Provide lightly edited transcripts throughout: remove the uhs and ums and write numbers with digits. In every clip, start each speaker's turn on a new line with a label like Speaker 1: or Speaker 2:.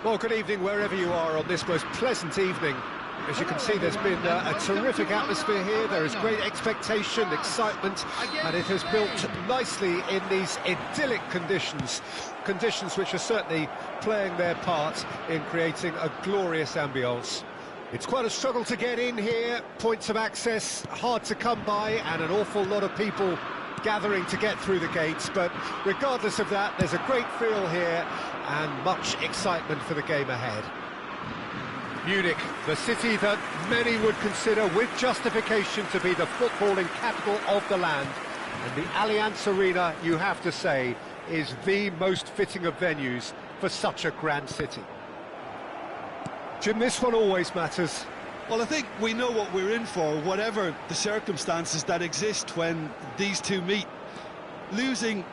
Speaker 1: Well, good evening wherever you are on this most pleasant evening. As you can see, there's been a terrific atmosphere here. There is great expectation, excitement, and it has built nicely in these idyllic conditions. Conditions which are certainly playing their part in creating a glorious ambience. It's quite a struggle to get in here, points of access hard to come by, and an awful lot of people gathering to get through the gates, but regardless of that, there's a great feel here and much excitement for the game ahead. Munich, the city that many would consider with justification to be the footballing capital of the land, and the Allianz Arena, you have to say, is the most fitting of venues for such a grand city. Jim, this one always matters.
Speaker 2: Well, I think we know what we're in for, whatever the circumstances that exist when these two meet. Losing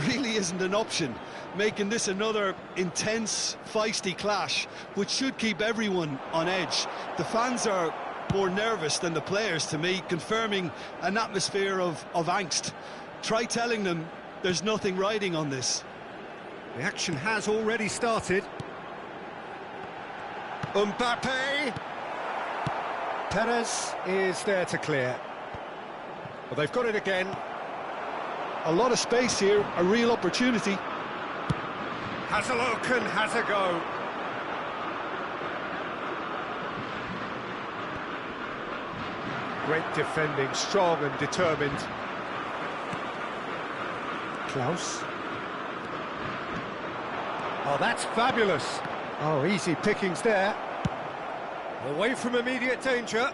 Speaker 2: really isn't an option, making this another intense, feisty clash, which should keep everyone on edge. The fans are more nervous than the players, to me, confirming an atmosphere of angst. Try telling them there's nothing riding on this.
Speaker 1: The action has already started. Mbappe! Perez is there to clear. Well, they've got it again.
Speaker 2: A lot of space here, a real opportunity.
Speaker 1: Has a look and has a go. Great defending, strong and determined. Klaus. Oh, that's fabulous. Oh, easy pickings there. Away from immediate danger.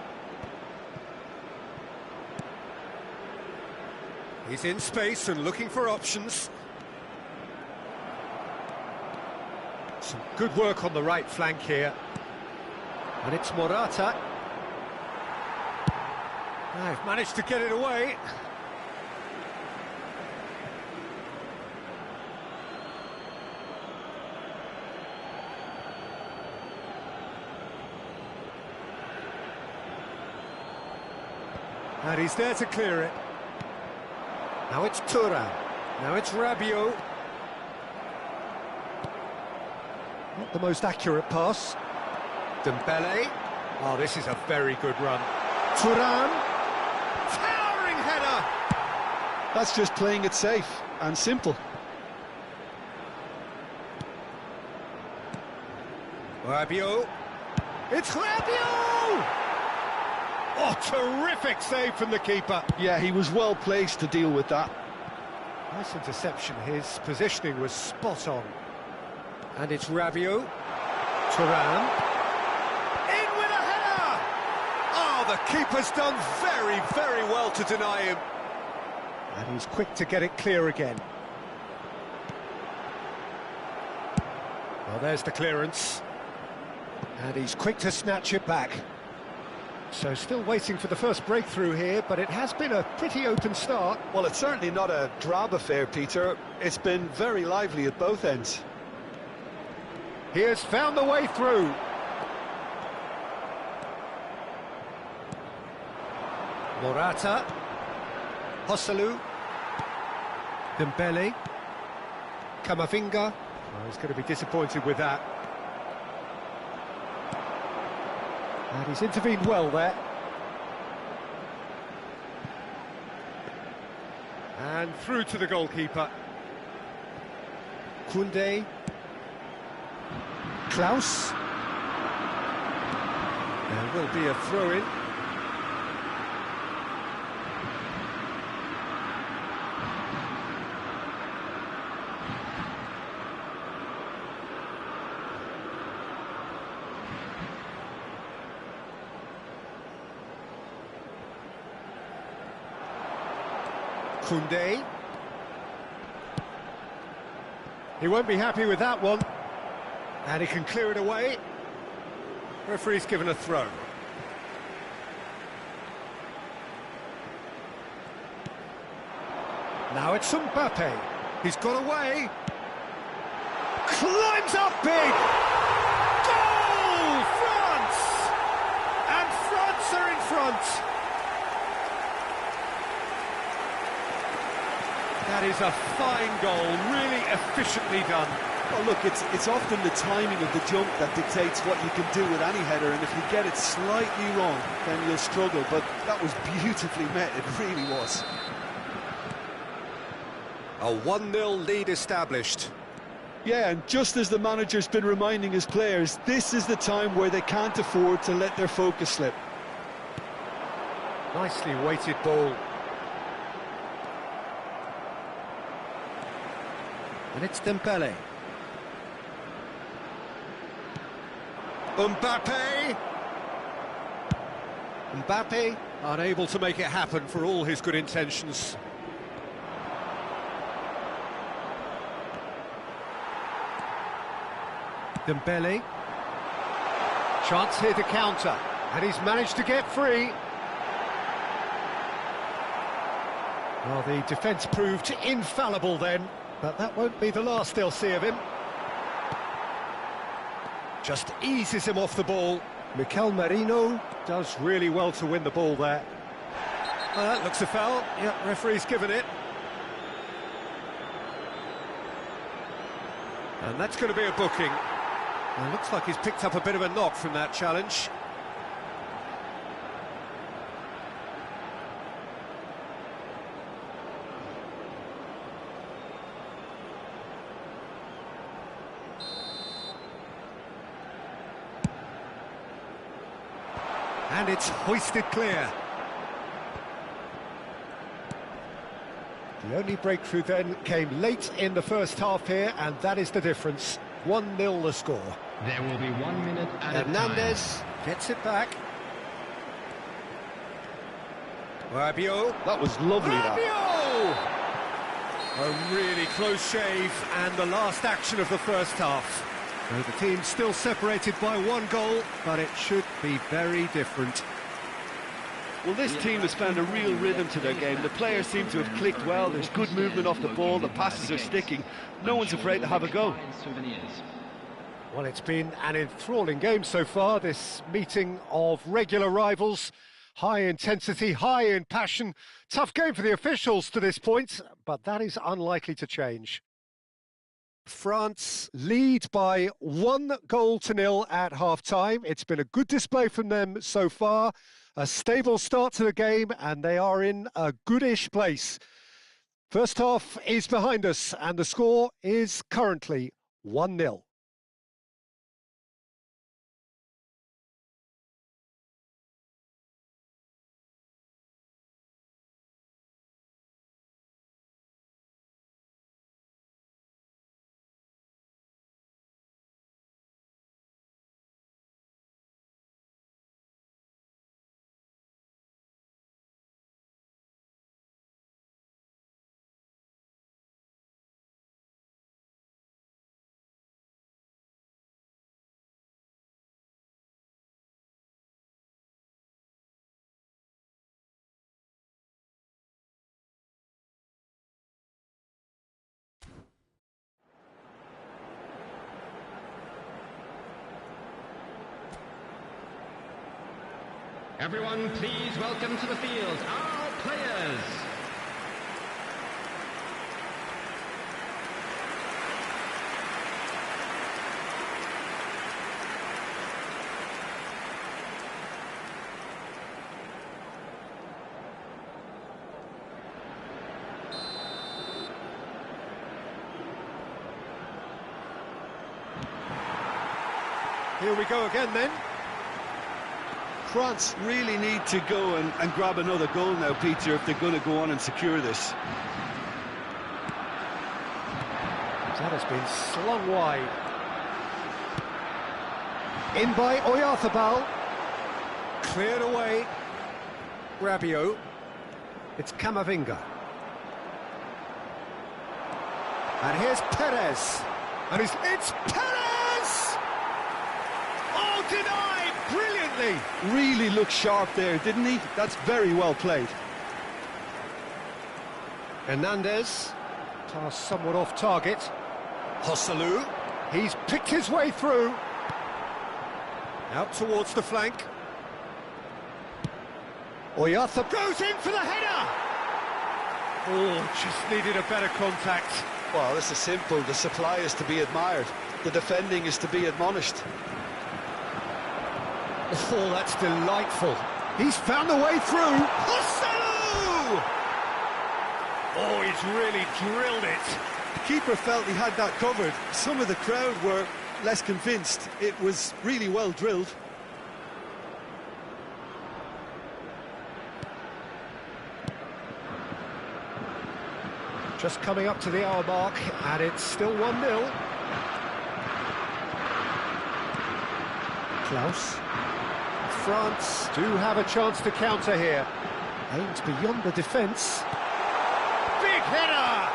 Speaker 1: He's in space and looking for options. Some good work on the right flank here. And it's Morata. They've managed to get it away. And he's there to clear it. Now it's Thuram. Now it's Rabiot. Not the most accurate pass. Dembele. Oh, this is a very good run. Thuram. Towering header.
Speaker 2: That's just playing it safe and simple.
Speaker 1: Rabiot. It's Rabiot! Oh, terrific save from the keeper.
Speaker 2: Yeah, he was well placed to deal with that.
Speaker 1: Nice interception. His positioning was spot on. And it's Rabiot. Thuram. In with a header! Oh, the keeper's done very, very well to deny him. And he's quick to get it clear again. Well, there's the clearance. And he's quick to snatch it back. So still waiting for the first breakthrough here, but it has been a pretty open start.
Speaker 2: Well, it's certainly not a drab affair, Peter. It's been very lively at both ends.
Speaker 1: He has found the way through. Morata. Hosselu. Dembele. Camavinga. Oh, he's going to be disappointed with that. And he's intervened well there. And through to the goalkeeper. Koundé. Klaus. There will be a throw-in. Koundé. He won't be happy with that one. And he can clear it away. Referee's given a throw. Now it's Mbappe. He's got away. Climbs up big. Goal! France! And France are in front. That is a fine goal, really efficiently done.
Speaker 2: Well, look, it's often the timing of the jump that dictates what you can do with any header, and if you get it slightly wrong, then you'll struggle. But that was beautifully met, it really was.
Speaker 1: A 1-0 lead established.
Speaker 2: Yeah, and just as the manager's been reminding his players, this is the time where they can't afford to let their focus slip.
Speaker 1: Nicely weighted ball. And it's Dembele. Mbappe unable to make it happen for all his good intentions. Dembele. Chance here to counter, and he's managed to get free. Well, the defence proved infallible then, but that won't be the last they'll see of him. Just eases him off the ball. Mikel Merino does really well to win the ball there. Well, that looks a foul. Yep, referee's given it. And that's going to be a booking. Well, looks like he's picked up a bit of a knock from that challenge. And it's hoisted clear. The only breakthrough then came late in the first half here, and that is the difference. 1-0 the score.
Speaker 3: There will be 1 minute at a time.
Speaker 1: Hernandez gets it back. Rabiot.
Speaker 2: That was lovely,
Speaker 1: Rabiot! A really close shave, and the last action of the first half. So the team's still separated by 1 goal, but it should be very different.
Speaker 2: Well, this team has found a real rhythm to their game. The players seem to have clicked well. There's good movement off the ball. The passes are sticking. No one's afraid to have a go.
Speaker 1: Well, it's been an enthralling game so far, this meeting of regular rivals. High intensity, high in passion. Tough game for the officials to this point, but that is unlikely to change. France lead by 1-0 at half-time. It's been a good display from them so far. A stable start to the game, and they are in a goodish place. First half is behind us, and the score is currently 1-0.
Speaker 3: Everyone, please welcome to the field our players.
Speaker 1: Here we go again then.
Speaker 2: France really need to go and grab another goal now, Peter, if they're going to go on and secure this.
Speaker 1: That has been slung wide. In by Oyarzabal. Cleared away. Rabiot. It's Camavinga. And here's Perez. And it's Perez! Oh, denied! Brilliantly!
Speaker 2: Really looked sharp there, didn't he? That's very well played.
Speaker 1: Hernandez. Pass somewhat off target. Joselu. He's picked his way through. Out towards the flank. Oyarzabal goes in for the header! Oh, just needed a better contact.
Speaker 2: Well, this is simple. The supply is to be admired. The defending is to be admonished.
Speaker 1: Oh, that's delightful. He's found a way through. Joselu! Oh, he's really drilled it.
Speaker 2: The keeper felt he had that covered. Some of the crowd were less convinced. It was really well drilled.
Speaker 1: Just coming up to the hour mark, and it's still 1-0. Klaus. France do have a chance to counter here. Aimed beyond the defence. Big header!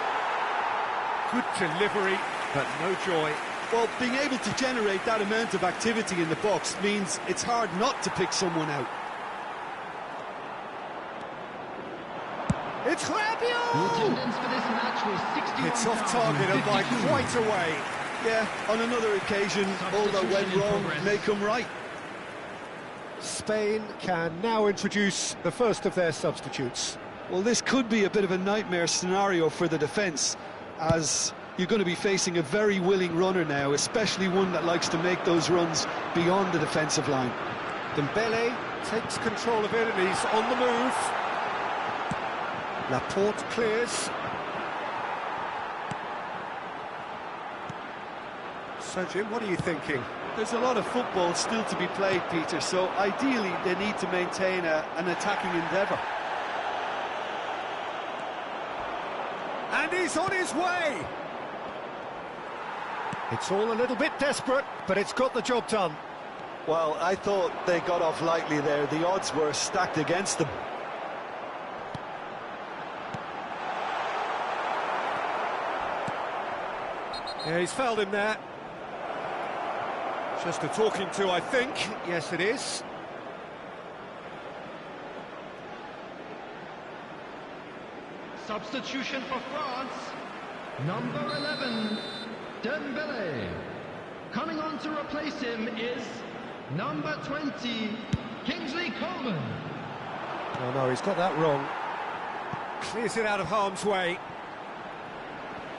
Speaker 1: Good delivery, but no joy.
Speaker 2: Well, being able to generate that amount of activity in the box means it's hard not to pick someone out.
Speaker 1: It's
Speaker 3: The
Speaker 1: Rabiot!
Speaker 3: attendance for this match was 61,000.
Speaker 1: It's off target and by quite a way.
Speaker 2: Yeah, on another occasion, all that went wrong may come right.
Speaker 1: Spain can now introduce the first of their substitutes.
Speaker 2: Well, this could be a bit of a nightmare scenario for the defence, as you're going to be facing a very willing runner now, especially one that likes to make those runs beyond the defensive line.
Speaker 1: Dembele takes control of it and he's on the move. Laporte clears. So, Jim, what are you thinking?
Speaker 2: There's a lot of football still to be played, Peter, so ideally they need to maintain an attacking endeavour.
Speaker 1: And he's on his way! It's all a little bit desperate, but it's got the job done.
Speaker 2: Well, I thought they got off lightly there. The odds were stacked against them.
Speaker 1: Yeah, he's fouled him there. Just a talking to, I think. Yes, it is.
Speaker 3: Substitution for France. Number 11, Dembele. Coming on to replace him is number 20, Kingsley Coman.
Speaker 1: Oh no, he's got that wrong. Clears it out of harm's way.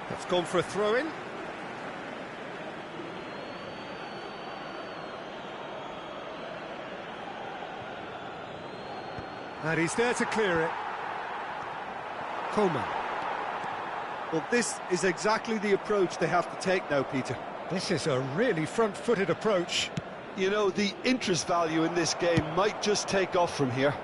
Speaker 1: That's gone for a throw-in. And he's there to clear it. Coman.
Speaker 2: Well, this is exactly the approach they have to take now, Peter.
Speaker 1: This is a really front-footed approach.
Speaker 2: You know, the interest value in this game might just take off from here.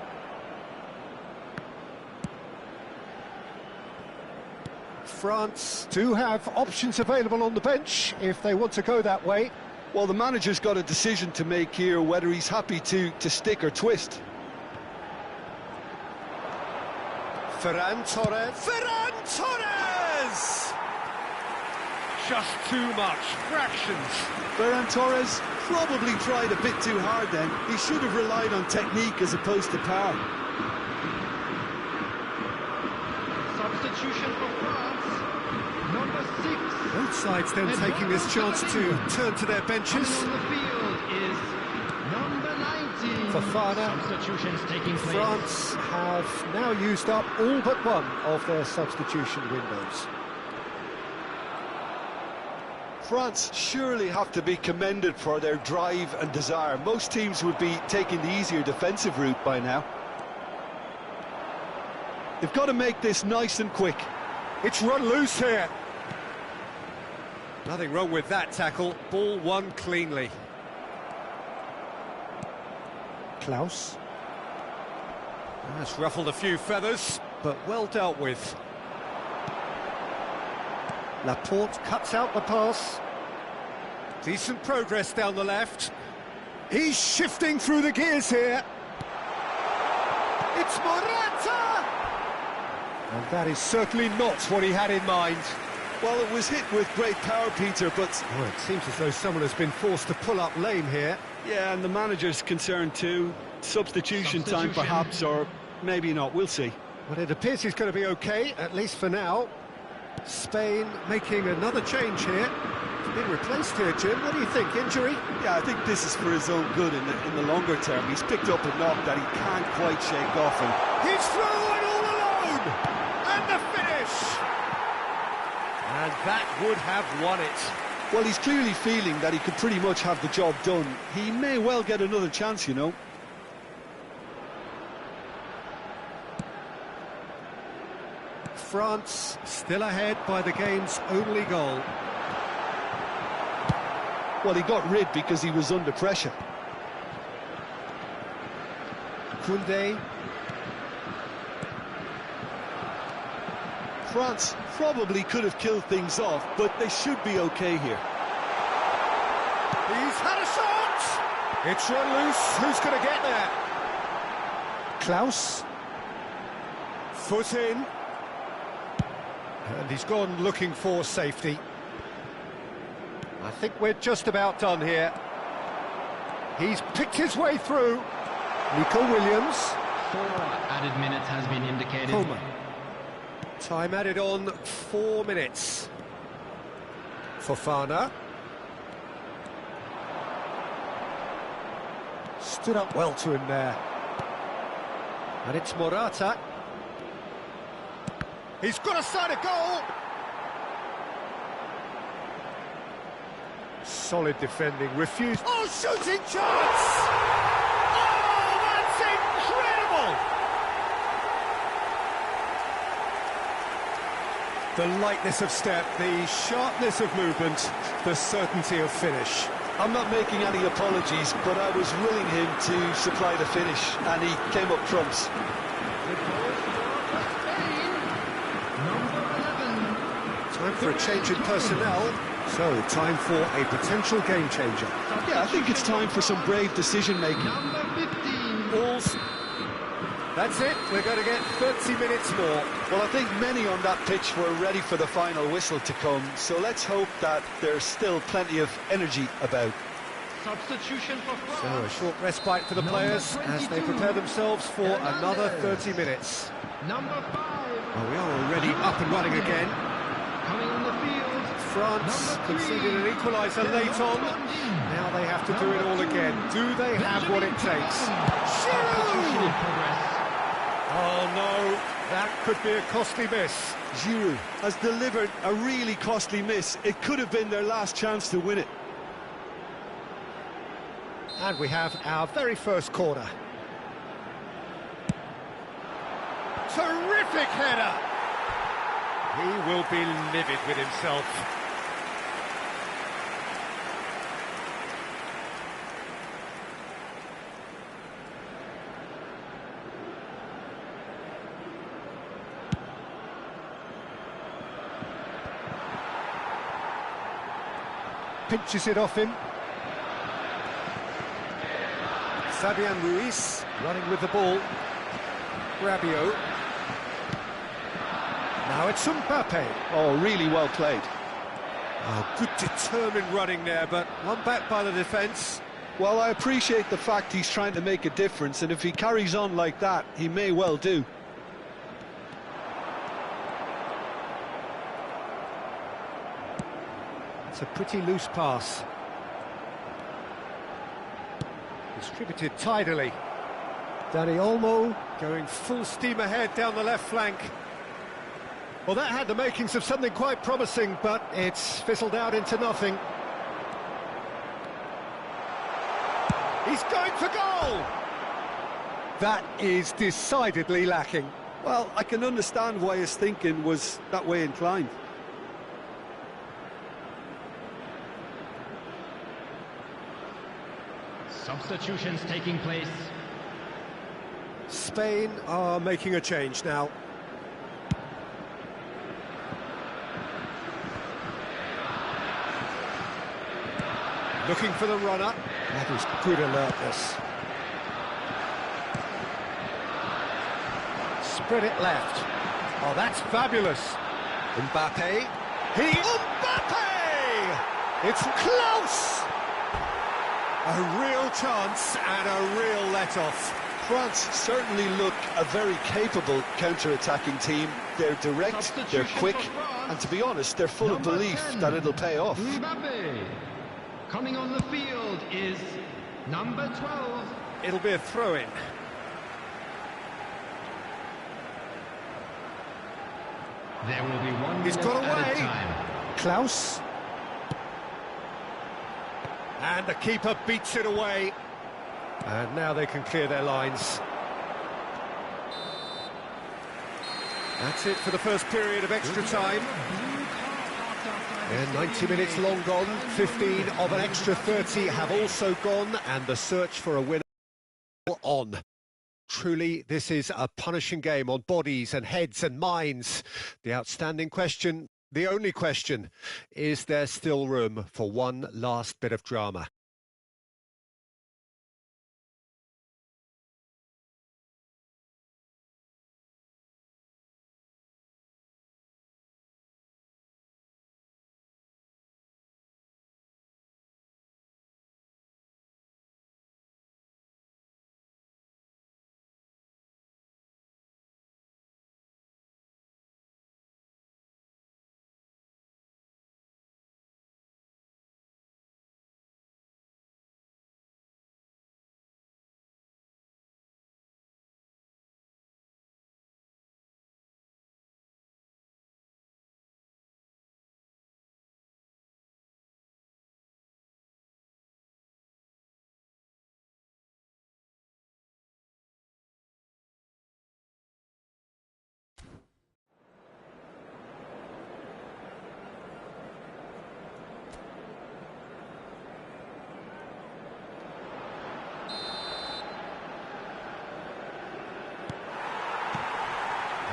Speaker 1: France do have options available on the bench if they want to go that way.
Speaker 2: Well, the manager's got a decision to make here, whether he's happy to stick or twist.
Speaker 1: Ferran Torres. Ferran Torres! Just too much. Fractions.
Speaker 2: Ferran Torres probably tried a bit too hard then. He should have relied on technique as opposed to power.
Speaker 3: Substitution for France. Number 6.
Speaker 1: Both sides then taking this chance to turn to their benches.
Speaker 3: Coming on the field is number 19.
Speaker 1: Fofana.
Speaker 3: Substitutions taking place.
Speaker 1: France have now used up all but one of their substitution windows.
Speaker 2: France surely have to be commended for their drive and desire. Most teams would be taking the easier defensive route by now. They've got to make this nice and quick.
Speaker 1: It's run loose here. Nothing wrong with that tackle. Ball won cleanly. Klaus. That's ruffled a few feathers, but well dealt with. Laporte cuts out the pass. Decent progress down the left. He's shifting through the gears here. It's Morata! And that is certainly not what he had in mind.
Speaker 2: Well, it was hit with great power, Peter, but...
Speaker 1: Well, it seems as though someone has been forced to pull up lame here.
Speaker 2: Yeah, and the manager's concerned too. Substitution time perhaps, or maybe not, we'll see.
Speaker 1: Well, it appears he's going to be okay, at least for now. Spain making another change here. He's been replaced here, Jim. What do you think? Injury?
Speaker 2: Yeah, I think this is for his own good in the longer term. He's picked up a knock that he can't quite shake off. And
Speaker 1: he's through and all alone! And the finish! And that would have won it.
Speaker 2: Well, he's clearly feeling that he could pretty much have the job done. He may well get another chance, you know.
Speaker 1: France still ahead by the game's only goal.
Speaker 2: Well, he got rid because he was under pressure.
Speaker 1: Koundé.
Speaker 2: France probably could have killed things off, but they should be okay here.
Speaker 1: He's had a shot! It's run loose. Who's going to get there? Klaus. Foot in. And he's gone looking for safety. I think we're just about done here. He's picked his way through. Nico Williams.
Speaker 3: 4 added minutes has been indicated.
Speaker 1: Coleman. Time added on 4 minutes. Fofana. Stood up well to him there. And it's Morata. He's got a side of goal. Solid defending, refused. Oh, shooting chance! Oh, that's incredible! The lightness of step, the sharpness of movement, the certainty of finish.
Speaker 2: I'm not making any apologies, but I was willing him to supply the finish, and he came up trumps.
Speaker 1: Time for a change in personnel, so time for a potential game changer.
Speaker 2: Yeah, I think it's time for some brave decision-making.
Speaker 3: Number 15.
Speaker 1: Balls. That's it, we're going to get 30 minutes more.
Speaker 2: Well, I think many on that pitch were ready for the final whistle to come, so let's hope that there's still plenty of energy about.
Speaker 3: Substitution for France.
Speaker 1: So a short respite for the players as they prepare themselves for another 30 minutes.
Speaker 3: Number 5.
Speaker 1: Well, we are already up and running again.
Speaker 3: Coming on the field.
Speaker 1: France conceded an equaliser late on. Now they have to do it all again. Do they have what it takes?
Speaker 3: Substitution in progress.
Speaker 1: Oh no, that could be a costly miss.
Speaker 2: Giroud has delivered a really costly miss. It could have been their last chance to win it.
Speaker 1: And we have our very first corner. Terrific header! He will be livid with himself. Pinches it off him. Fabian Ruiz running with the ball. Rabiot. Now it's Mbappe.
Speaker 2: Oh, really well played.
Speaker 1: Oh, good determined running there, but one back by the defence.
Speaker 2: Well, I appreciate the fact he's trying to make a difference, and if he carries on like that, he may well do.
Speaker 1: It's a pretty loose pass. Distributed tidily. Dani Olmo going full steam ahead down the left flank. Well, that had the makings of something quite promising, but it's fizzled out into nothing. He's going for goal! That is decidedly lacking.
Speaker 2: Well, I can understand why his thinking was that way inclined.
Speaker 3: Substitutions taking place.
Speaker 1: Spain are making a change now. Looking for the runner. That is good alertness. Spread it left. Oh, that's fabulous. Mbappe. Mbappe! It's close! A real chance and a real let-off.
Speaker 2: France certainly look a very capable counter-attacking team. They're direct, they're quick, and to be honest, they're full of belief that it'll pay off.
Speaker 3: Mbappe. Coming on the field is number 12.
Speaker 1: It'll be a throw-in.
Speaker 3: There will be one
Speaker 1: He's
Speaker 3: minute
Speaker 1: got away.
Speaker 3: added time.
Speaker 1: Klaus. And the keeper beats it away. And now they can clear their lines. That's it for the first period of extra time. And 90 minutes long gone, 15 of an extra 30 have also gone, and the search for a winner on. Truly, this is a punishing game on bodies and heads and minds. The outstanding question, the only question, is there still room for one last bit of drama?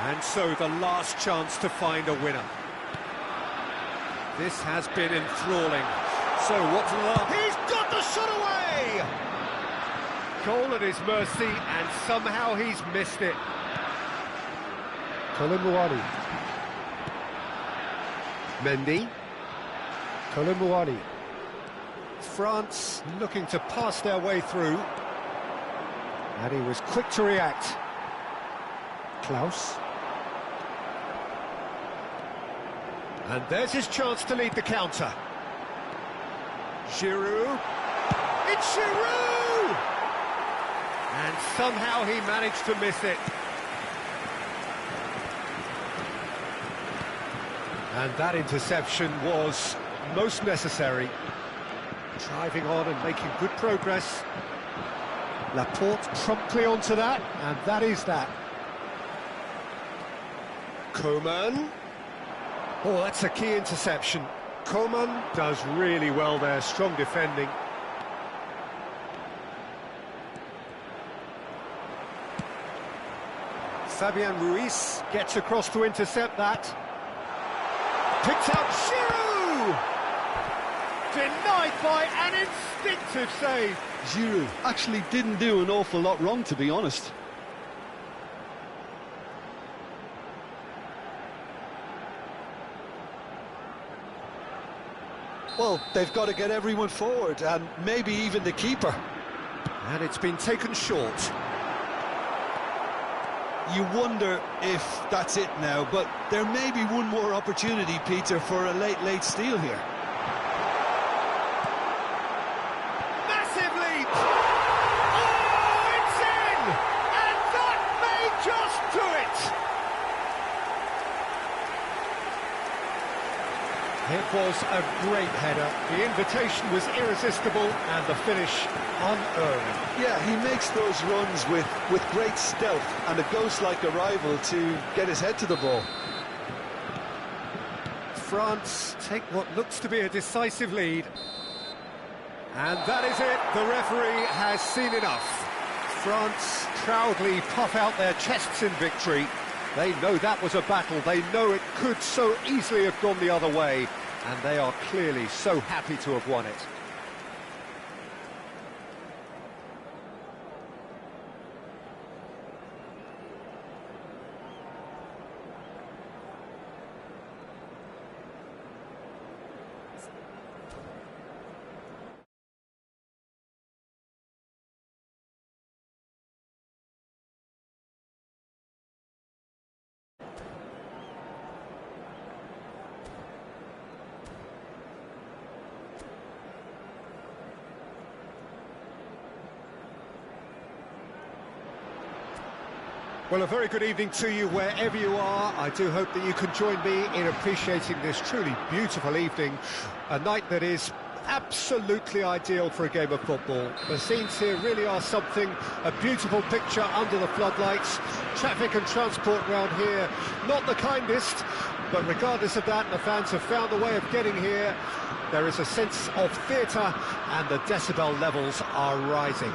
Speaker 1: And so the last chance to find a winner. This has been enthralling. So what's the... He's got the shot away! Goal at his mercy, and somehow he's missed it. Kolomuani. Mendy. Kolomuani. France looking to pass their way through. And he was quick to react. Klaus. And there's his chance to lead the counter. Giroud. It's Giroud! And somehow he managed to miss it. And that interception was most necessary. Driving on and making good progress. Laporte promptly onto that, and that is that. Coman. Oh, that's a key interception. Coman does really well there, strong defending. Fabian Ruiz gets across to intercept that. Picks out Giroud! Denied by an instinctive save.
Speaker 2: Giroud actually didn't do an awful lot wrong, to be honest. Well, they've got to get everyone forward, and maybe even the keeper.
Speaker 1: And it's been taken short.
Speaker 2: You wonder if that's it now, but there may be one more opportunity, Peter, for a late steal here.
Speaker 1: Massive leap! Oh, it's in! And that may just do it! It was a great header. The invitation was irresistible and the finish unearned.
Speaker 2: Yeah, he makes those runs with great stealth and a ghost-like arrival to get his head to the ball.
Speaker 1: France take what looks to be a decisive lead. And that is it. The referee has seen enough. France proudly puff out their chests in victory. They know that was a battle. They know it could so easily have gone the other way. And they are clearly so happy to have won it. Well, a very good evening to you wherever you are. I do hope that you can join me in appreciating this truly beautiful evening, a night that is absolutely ideal for a game of football. The scenes here really are something, a beautiful picture under the floodlights. Traffic and transport round here, not the kindest, but regardless of that, the fans have found a way of getting here. There is a sense of theatre and the decibel levels are rising.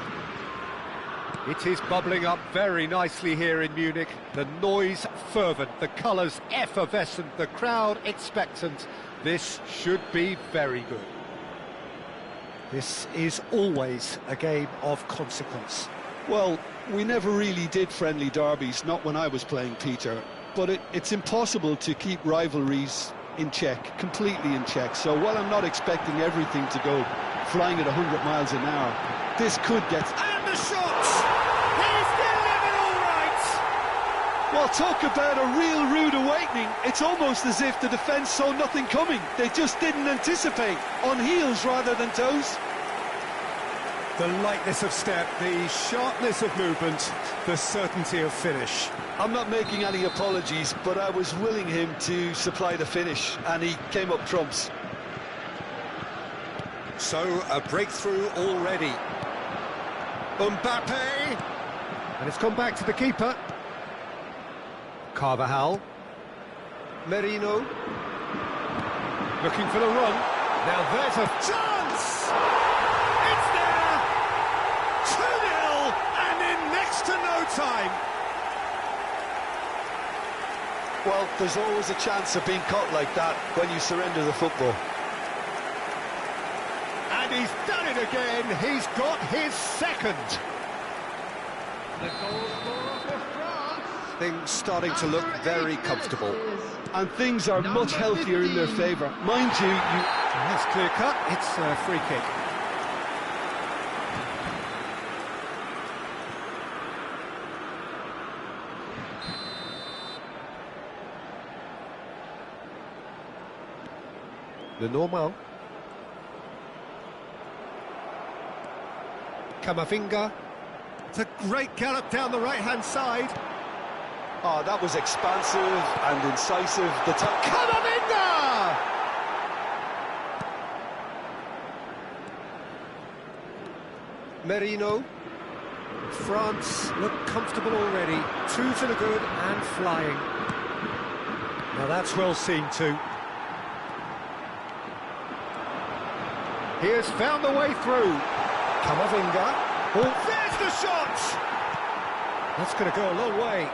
Speaker 1: It is bubbling up very nicely here in Munich. The noise fervent, the colours effervescent, the crowd expectant. This should be very good. This is always a game of consequence.
Speaker 2: Well, we never really did friendly derbies, not when I was playing, Peter. But it's impossible to keep rivalries in check, completely in check. So while I'm not expecting everything to go flying at 100 miles an hour, this could get...
Speaker 1: And the shots! He's delivered all right!
Speaker 2: Well, talk about a real rude awakening. It's almost as if the defence saw nothing coming. They just didn't anticipate, on heels rather than toes.
Speaker 1: The lightness of step, the sharpness of movement, the certainty of finish.
Speaker 2: I'm not making any apologies, but I was willing him to supply the finish, and he came up trumps.
Speaker 1: So, a breakthrough already. Mbappe! And it's gone back to the keeper. Carvajal. Merino. Looking for the run. Now there's a chance! It's there! 2-0, and in next to no time.
Speaker 2: Well, there's always a chance of being caught like that when you surrender the football.
Speaker 1: And he's done it again. He's got his second.
Speaker 3: The goal scorer for France.
Speaker 1: Things starting to look very comfortable.
Speaker 2: And things are much healthier in their favour. Mind you,
Speaker 1: That's clear cut. It's a free kick. The normal. Camavinga. It's a great gallop down the right-hand side.
Speaker 2: oh, that was expansive and incisive. The
Speaker 1: Camavinga! Merino. France look comfortable already. 2 to the good and flying. Now that's well seen too. He has found the way through. Camavinga. Oh, there's the shot! That's going to go a long way.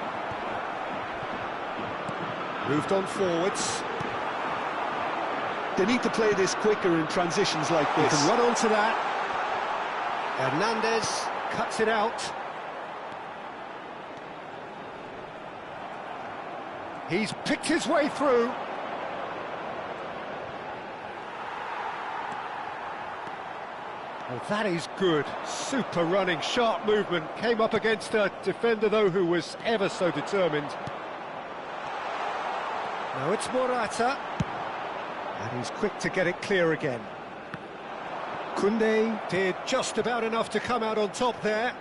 Speaker 1: Moved on forwards.
Speaker 2: They need to play this quicker in transitions like
Speaker 1: He
Speaker 2: this.
Speaker 1: can run onto that. Hernandez cuts it out. He's picked his way through. Well, that is good. Super running, sharp movement. Came up against a defender, though, who was ever so determined. Now it's Morata. And he's quick to get it clear again. Koundé did just about enough to come out on top there.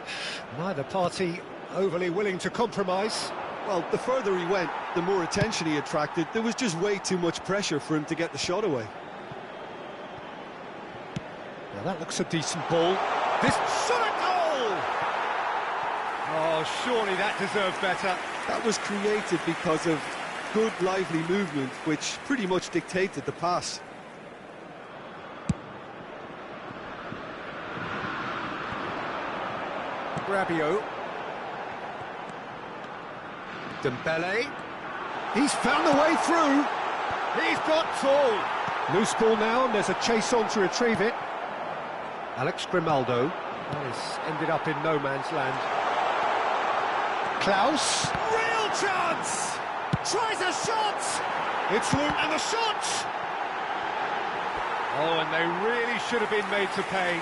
Speaker 1: Neither party overly willing to compromise.
Speaker 2: Well, the further he went, the more attention he attracted. There was just way too much pressure for him to get the shot away.
Speaker 1: Now that looks a decent ball. This shot at goal! Oh, surely that deserved better.
Speaker 2: That was created because of good, lively movement, which pretty much dictated the pass.
Speaker 1: Rabiot. Dembele. He's found the way through. He's got full. Loose ball now, and there's a chase on to retrieve it. Alex Grimaldo. That has ended up in no man's land. Klaus. Real chance! Tries a shot! It's Luke, and the shot! Oh, and they really should have been made to pay.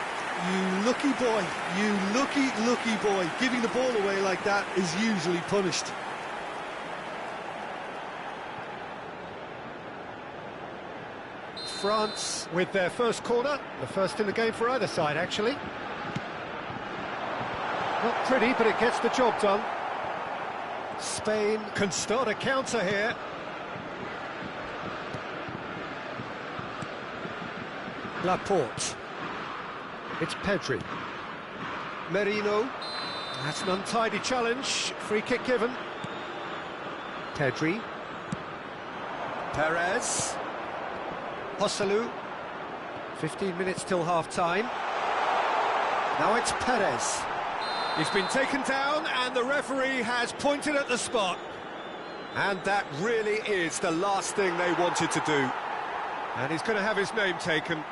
Speaker 2: You lucky boy, you lucky boy. Giving the ball away like that is usually punished.
Speaker 1: France with their first corner, the first in the game for either side, actually. Not pretty, but it gets the job done. Spain can start a counter here. Laporte. It's Pedri. Merino. That's an untidy challenge. Free kick given. Pedri. Perez. Joselu. 15 minutes till half-time. Now it's Perez. He's been taken down and the referee has pointed at the spot. And that really is the last thing they wanted to do. And he's going to have his name taken.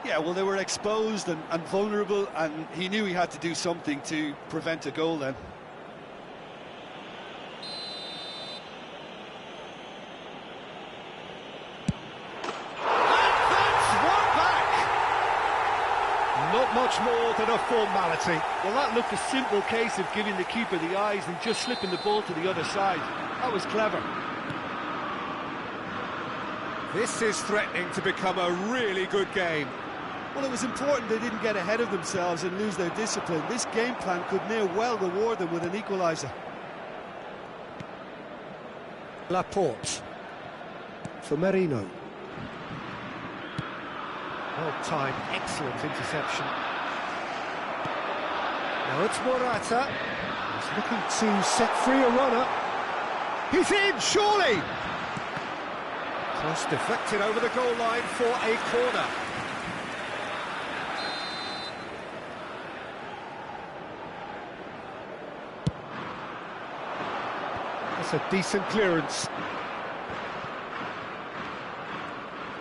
Speaker 2: Yeah, well, they were exposed and vulnerable, and he knew he had to do something to prevent a goal then.
Speaker 1: Not much more than a formality.
Speaker 2: Well, that looked a simple case of giving the keeper the eyes and just slipping the ball to the other side. That was clever.
Speaker 1: This is threatening to become a really good game.
Speaker 2: Well, it was important they didn't get ahead of themselves and lose their discipline. This game plan could near well reward them with an equaliser.
Speaker 1: Laporte. For Merino. Well-timed, excellent interception. Now it's Morata. He's looking to set free a runner. He's in, surely! Cross deflected over the goal line for a corner. That's a decent clearance.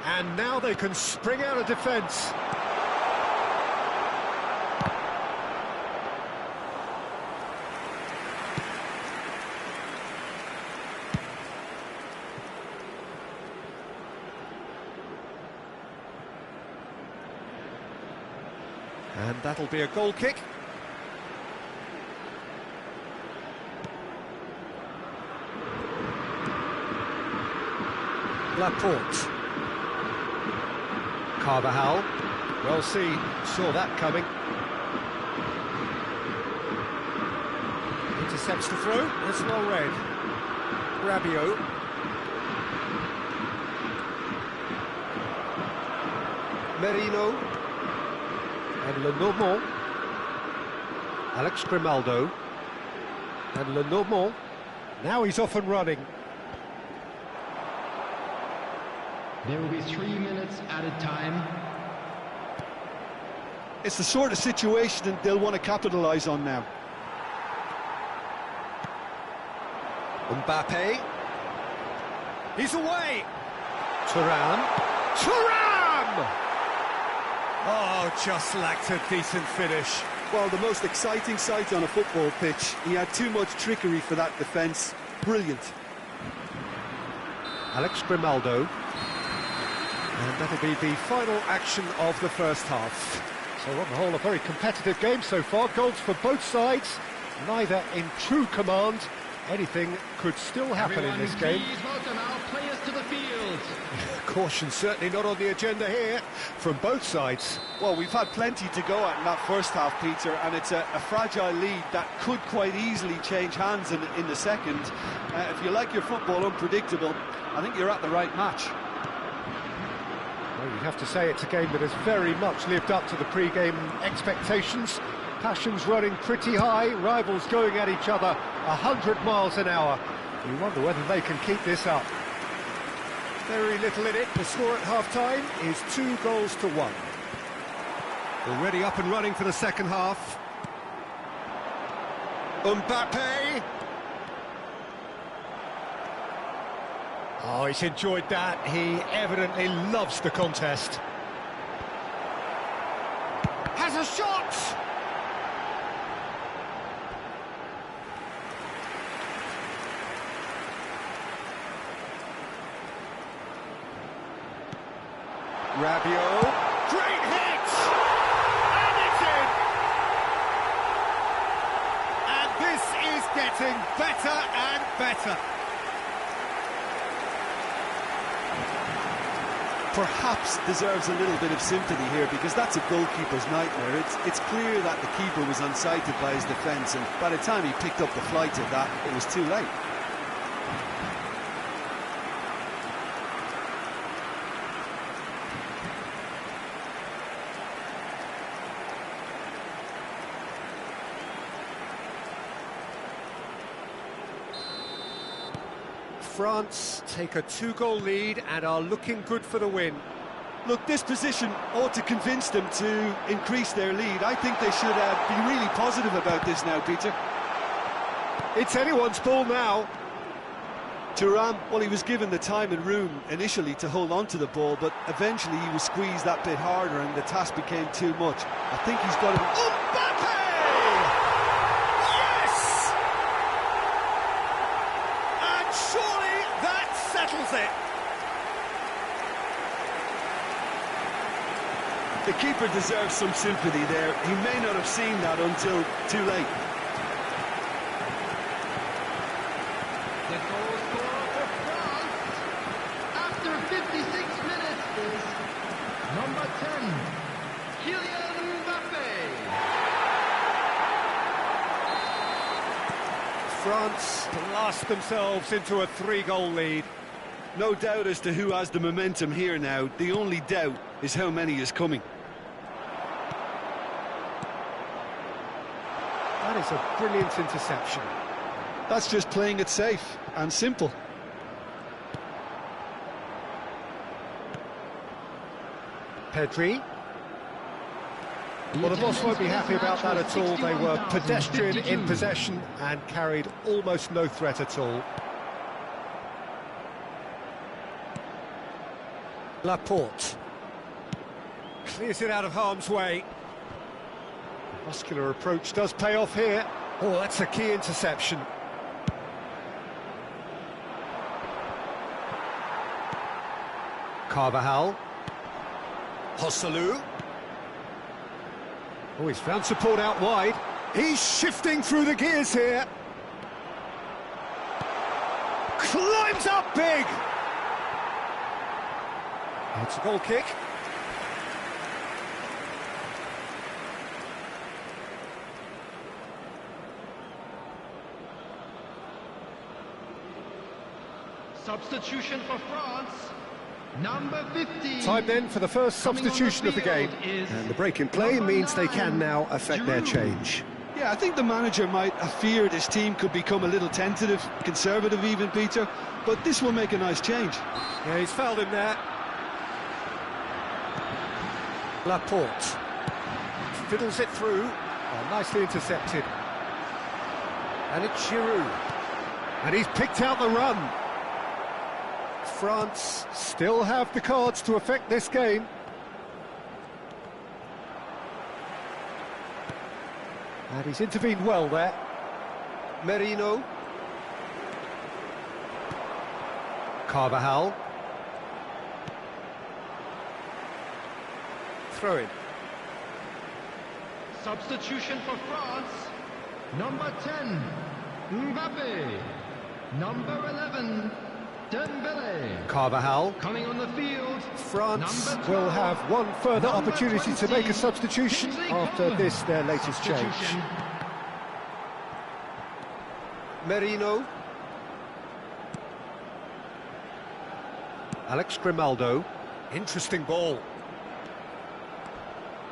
Speaker 1: And now they can spring out of defence. And that'll be a goal kick. Laporte. Carvajal, well seen, saw that coming. Intercepts the throw, it's well read. Rabiot. Merino. And Lenormand. Alex Grimaldo. And Lenormand. Now he's off and running.
Speaker 3: There will be 3 minutes added time.
Speaker 2: It's the sort of situation that they'll want to capitalise on now.
Speaker 1: Mbappe. He's away. Thuram. Thuram! Oh, just lacked a decent finish.
Speaker 2: Well, the most exciting sight on a football pitch. He had too much trickery for that defence. Brilliant.
Speaker 1: Alex Grimaldo. And that'll be the final action of the first half. So on the whole, a very competitive game so far. Goals for both sides, neither in true command. Anything could still happen in this game.
Speaker 3: Please welcome our players to the field.
Speaker 1: Caution certainly not on the agenda here from both sides.
Speaker 2: Well, we've had plenty to go at in that first half, Peter, and it's a fragile lead that could quite easily change hands in the second. If you like your football unpredictable, I think you're at the right match.
Speaker 1: Well, you'd have to say it's a game that has very much lived up to the pre-game expectations. Passions running pretty high, rivals going at each other 100 miles an hour. You wonder whether they can keep this up. Very little in it. The score at half-time is 2-1. Already up and running for the second half. Mbappe. Oh, he's enjoyed that. He evidently loves the contest. Has a shot! Rabiot. Great hit! And it's in! And this is getting better and better.
Speaker 2: perhaps deserves a little bit of sympathy here, because that's a goalkeeper's nightmare. It's clear that the keeper was unsighted by his defence, and by the time he picked up the flight of that, it was too late.
Speaker 1: France take a 2-goal lead and are looking good for the win.
Speaker 2: Look, this position ought to convince them to increase their lead. I think they should be really positive about this now, Peter.
Speaker 1: It's anyone's ball now.
Speaker 2: Thuram, well, he was given the time and room initially to hold on to the ball, but eventually he was squeezed that bit harder and the task became too much. I think he's got to be...
Speaker 1: Mbappe! Yes! And surely that settles it.
Speaker 2: The keeper deserves some sympathy there. He may not have seen that until too late.
Speaker 3: The goal scorer for France after 56 minutes is number 10, Kylian Mbappe.
Speaker 1: France blast themselves into a 3-goal lead.
Speaker 2: No doubt as to who has the momentum here now. The only doubt is how many is coming.
Speaker 1: That is a brilliant interception.
Speaker 2: That's just playing it safe and simple.
Speaker 1: Pedri. Well, the boss won't be happy about that at all. They were pedestrian in possession and carried almost no threat at all. Laporte. Clears it out of harm's way. The muscular approach does pay off here. Oh, that's a key interception. Carvajal. Joselu. Oh, he's found support out wide. He's shifting through the gears here. Climbs up big. It's a goal kick.
Speaker 3: Substitution for France, number 50.
Speaker 1: Time then for the first substitution of the game. And the break in play means they can now affect their change.
Speaker 2: Yeah, I think the manager might have feared his team could become a little tentative, conservative even, Peter, but this will make a nice change.
Speaker 1: Yeah, he's fouled him there. Laporte fiddles it through. Oh, nicely intercepted. And it's Giroud. And he's picked out the run. France still have the cards to affect this game. And he's intervened well there. Merino. Carvajal. Throw in.
Speaker 3: Substitution for France, number 10, Mbappe. Number 11, Dembele.
Speaker 1: Carvajal.
Speaker 3: Coming on the field,
Speaker 1: France
Speaker 3: number 12,
Speaker 1: will have one further
Speaker 3: number
Speaker 1: opportunity to
Speaker 3: 20,
Speaker 1: make a substitution after this, their latest change.
Speaker 3: Substitution.
Speaker 1: Merino. Alex Grimaldo. Interesting ball.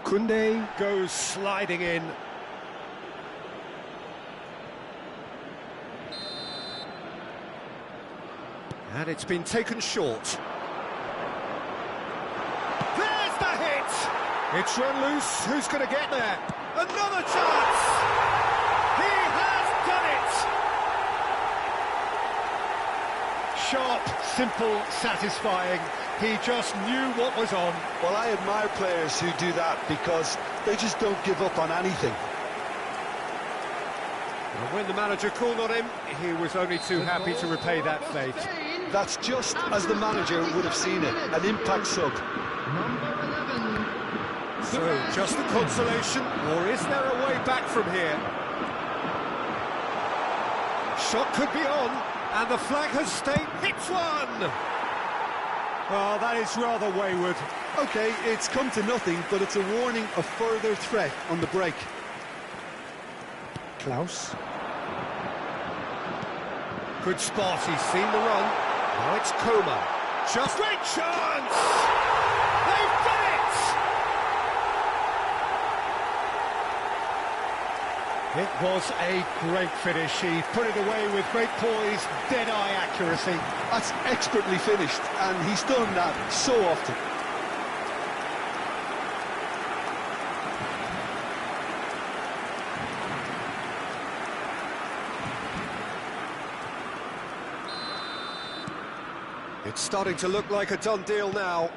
Speaker 1: Koundé goes sliding in. And it's been taken short. There's the hit! It's run loose. Who's going to get there? Another chance! He has done it! Sharp, simple, satisfying. He just knew what was on.
Speaker 2: Well, I admire players who do that because they just don't give up on anything.
Speaker 1: And when the manager called on him, he was only too happy to repay that faith.
Speaker 2: That's just as the manager would have seen it, an impact sub.
Speaker 3: Number 11.
Speaker 1: So, just the consolation, or is there a way back from here? Shot could be on, and the flag has stayed. Hits one! Oh, that is rather wayward.
Speaker 2: OK, it's come to nothing, but it's a warning of further threat on the break.
Speaker 1: Klaus. Good spot, he's seen the run. Now it's Coman. Just great chance! They've done it! It was a great finish. He put it away with great poise, dead-eye accuracy.
Speaker 2: That's expertly finished, and he's done that so often.
Speaker 1: It's starting to look like a done deal now.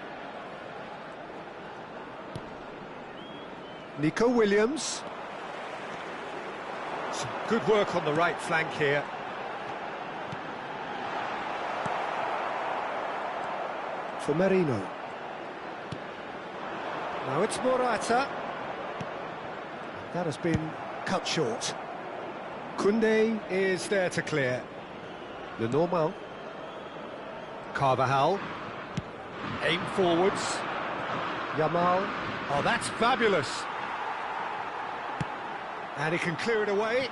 Speaker 1: Nico Williams. Some good work on the right flank here. For Merino. Now it's Morata. That has been cut short. Koundé is there to clear. The normal. Carvajal. Aim forwards. Yamal. Oh, that's fabulous. And he can clear it away.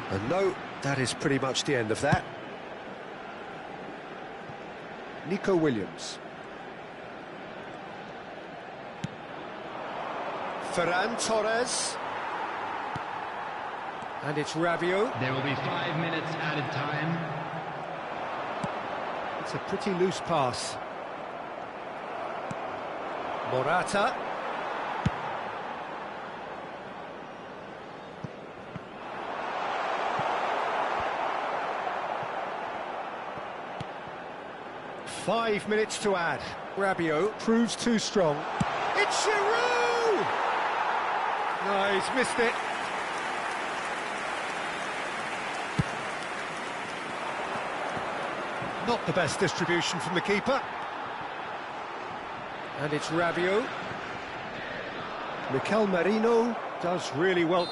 Speaker 1: And no, that is pretty much the end of that. Nico Williams. Ferran Torres. And it's Rabiot.
Speaker 3: There will be 5 minutes added time.
Speaker 1: It's a pretty loose pass. Morata. Five minutes to add. Rabiot proves too strong. It's Giroud! No, he's missed it. Not the best distribution from the keeper. And it's Rabiot. Mikel Merino does really well.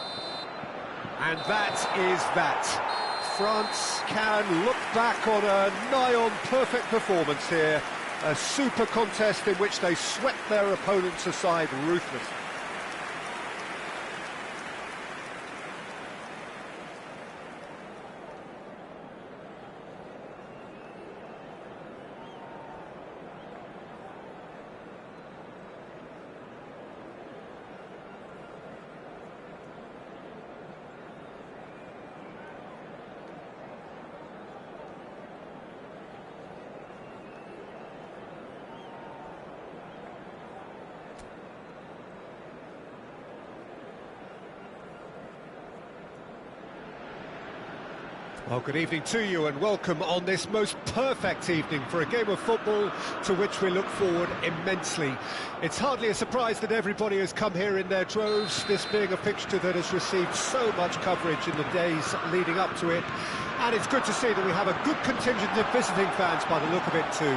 Speaker 1: And that is that. France can look back on a nigh-on perfect performance here. A super contest in which they swept their opponents aside ruthlessly. Well, good evening to you and welcome on this most perfect evening for a game of football to which we look forward immensely. It's hardly a surprise that everybody has come here in their droves, this being a fixture that has received so much coverage in the days leading up to it. And it's good to see that we have a good contingent of visiting fans by the look of it too.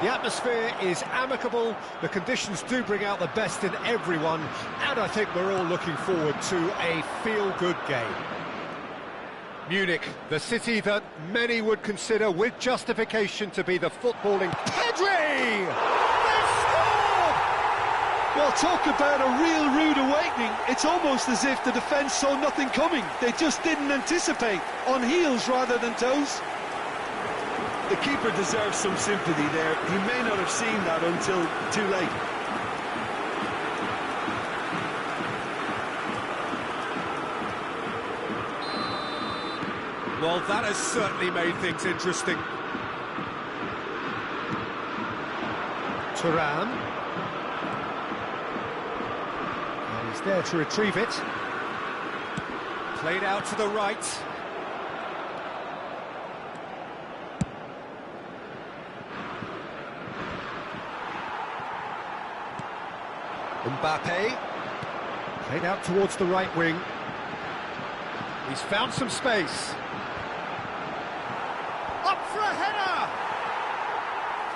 Speaker 1: The atmosphere is amicable, the conditions do bring out the best in everyone, and I think we're all looking forward to a feel-good game. Munich, the city that many would consider with justification to be the footballing... Pedri! They've scored!
Speaker 2: Well, talk about a real rude awakening. It's almost as if the defence saw nothing coming. They just didn't anticipate, on heels rather than toes. The keeper deserves some sympathy there. He may not have seen that until too late.
Speaker 1: Well, that has certainly made things interesting. Thuram. And he's there to retrieve it. Played out to the right. Mbappe. Played out towards the right wing. He's found some space. Up for a header!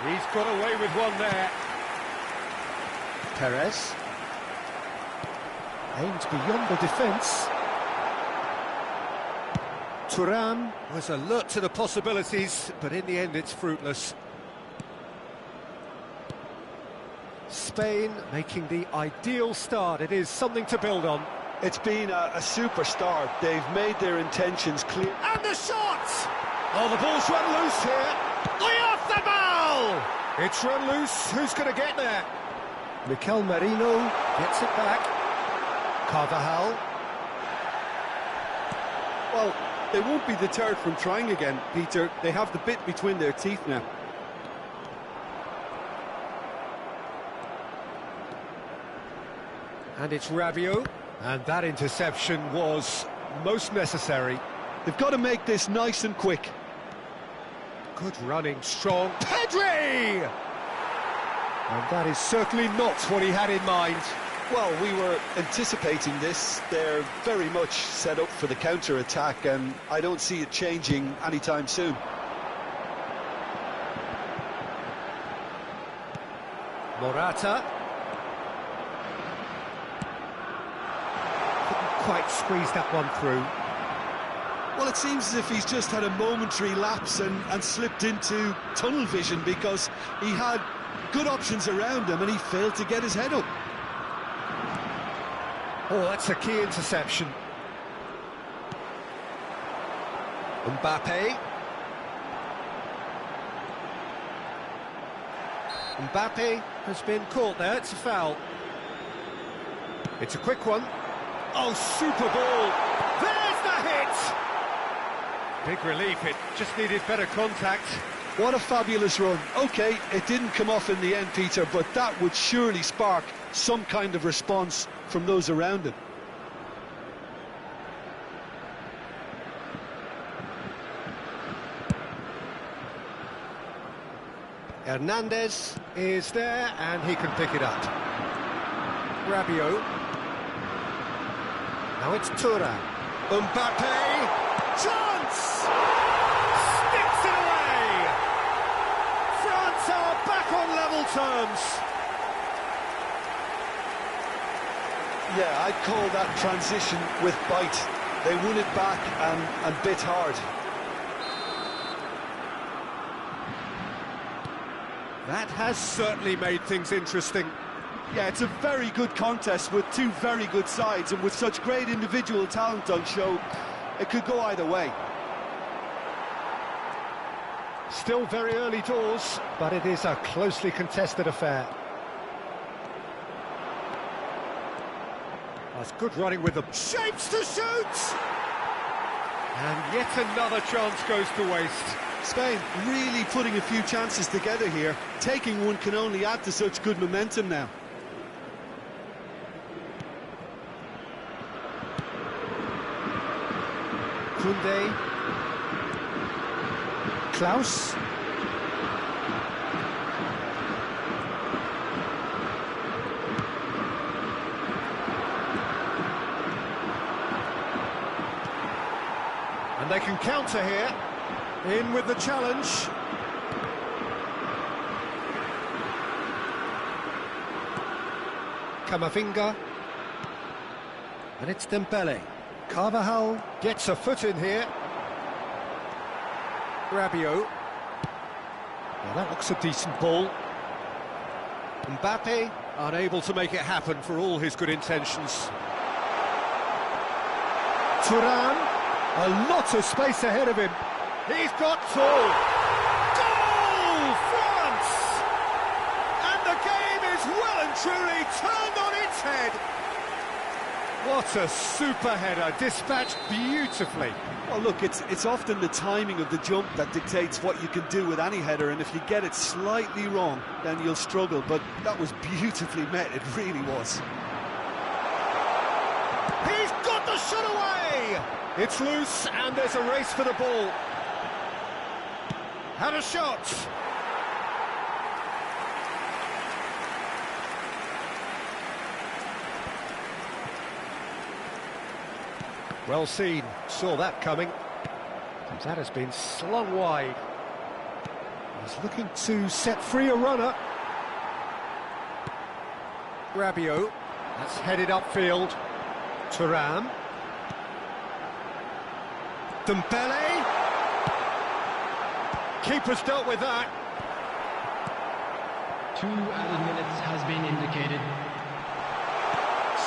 Speaker 1: He's got away with one there. Perez. aimed beyond the defence. Thuram was alert to the possibilities, but in the end it's fruitless. Spain making the ideal start. It is something to build on.
Speaker 2: It's been a super start. They've made their intentions clear.
Speaker 1: And the shot! Oh, the ball's run loose here. Off the ball! It's run loose. Who's going to get there? Mikel Merino gets it back. Carvajal.
Speaker 2: Well, they won't be deterred from trying again, Peter. They have the bit between their teeth now.
Speaker 1: And it's Rabiot. And that interception was most necessary.
Speaker 2: They've got to make this nice and quick.
Speaker 1: Good running, strong. Pedri! And that is certainly not what he had in mind.
Speaker 2: Well, we were anticipating this. They're very much set up for the counter-attack, and I don't see it changing anytime soon.
Speaker 1: Morata. Couldn't quite squeeze that one through.
Speaker 2: Well, it seems as if he's just had a momentary lapse and slipped into tunnel vision, because he had good options around him and he failed to get his head up.
Speaker 1: Oh, that's a key interception. Mbappe. Mbappe has been caught there. It's a foul. It's a quick one. Oh, super ball. There's the hit! Big relief. It just needed better contact.
Speaker 2: What a fabulous run. OK, it didn't come off in the end, Peter, but that would surely spark some kind of response from those around him.
Speaker 1: Hernandez is there, and he can pick it up. Rabiot. Now it's Thuram. Mbappe. Chance! Sticks it away! France are back on level terms.
Speaker 2: Yeah, I'd call that transition with bite. They won it back and bit hard.
Speaker 1: That has certainly made things interesting.
Speaker 2: Yeah, it's a very good contest with two very good sides, and with such great individual talent on show, it could go either way.
Speaker 1: Still very early doors, but it is a closely contested affair. That's good running with the shapes to shoot! And yet another chance goes to waste.
Speaker 2: Spain really putting a few chances together here. Taking one can only add to such good momentum now.
Speaker 1: Koundé. Klaus. And they can counter here. In with the challenge. Camavinga. And it's Dembele. Carvajal gets a foot in here. Rabiot. Well, that looks a decent ball. Mbappe unable to make it happen for all his good intentions. Thuram, a lot of space ahead of him. He's got goal! Goal! France! And the game is well and truly turned on its head. What a super header, dispatched beautifully.
Speaker 2: Well, look, it's often the timing of the jump that dictates what you can do with any header, and if you get it slightly wrong, then you'll struggle. But that was beautifully met, it really was.
Speaker 1: He's got the shot away! It's loose, and there's a race for the ball. Had a shot. Well seen, saw that coming. And that has been slung wide. He's looking to set free a runner. Rabiot, that's headed upfield. Thuram. Dembele. Keeper's dealt with that.
Speaker 3: 2 added minutes has been indicated.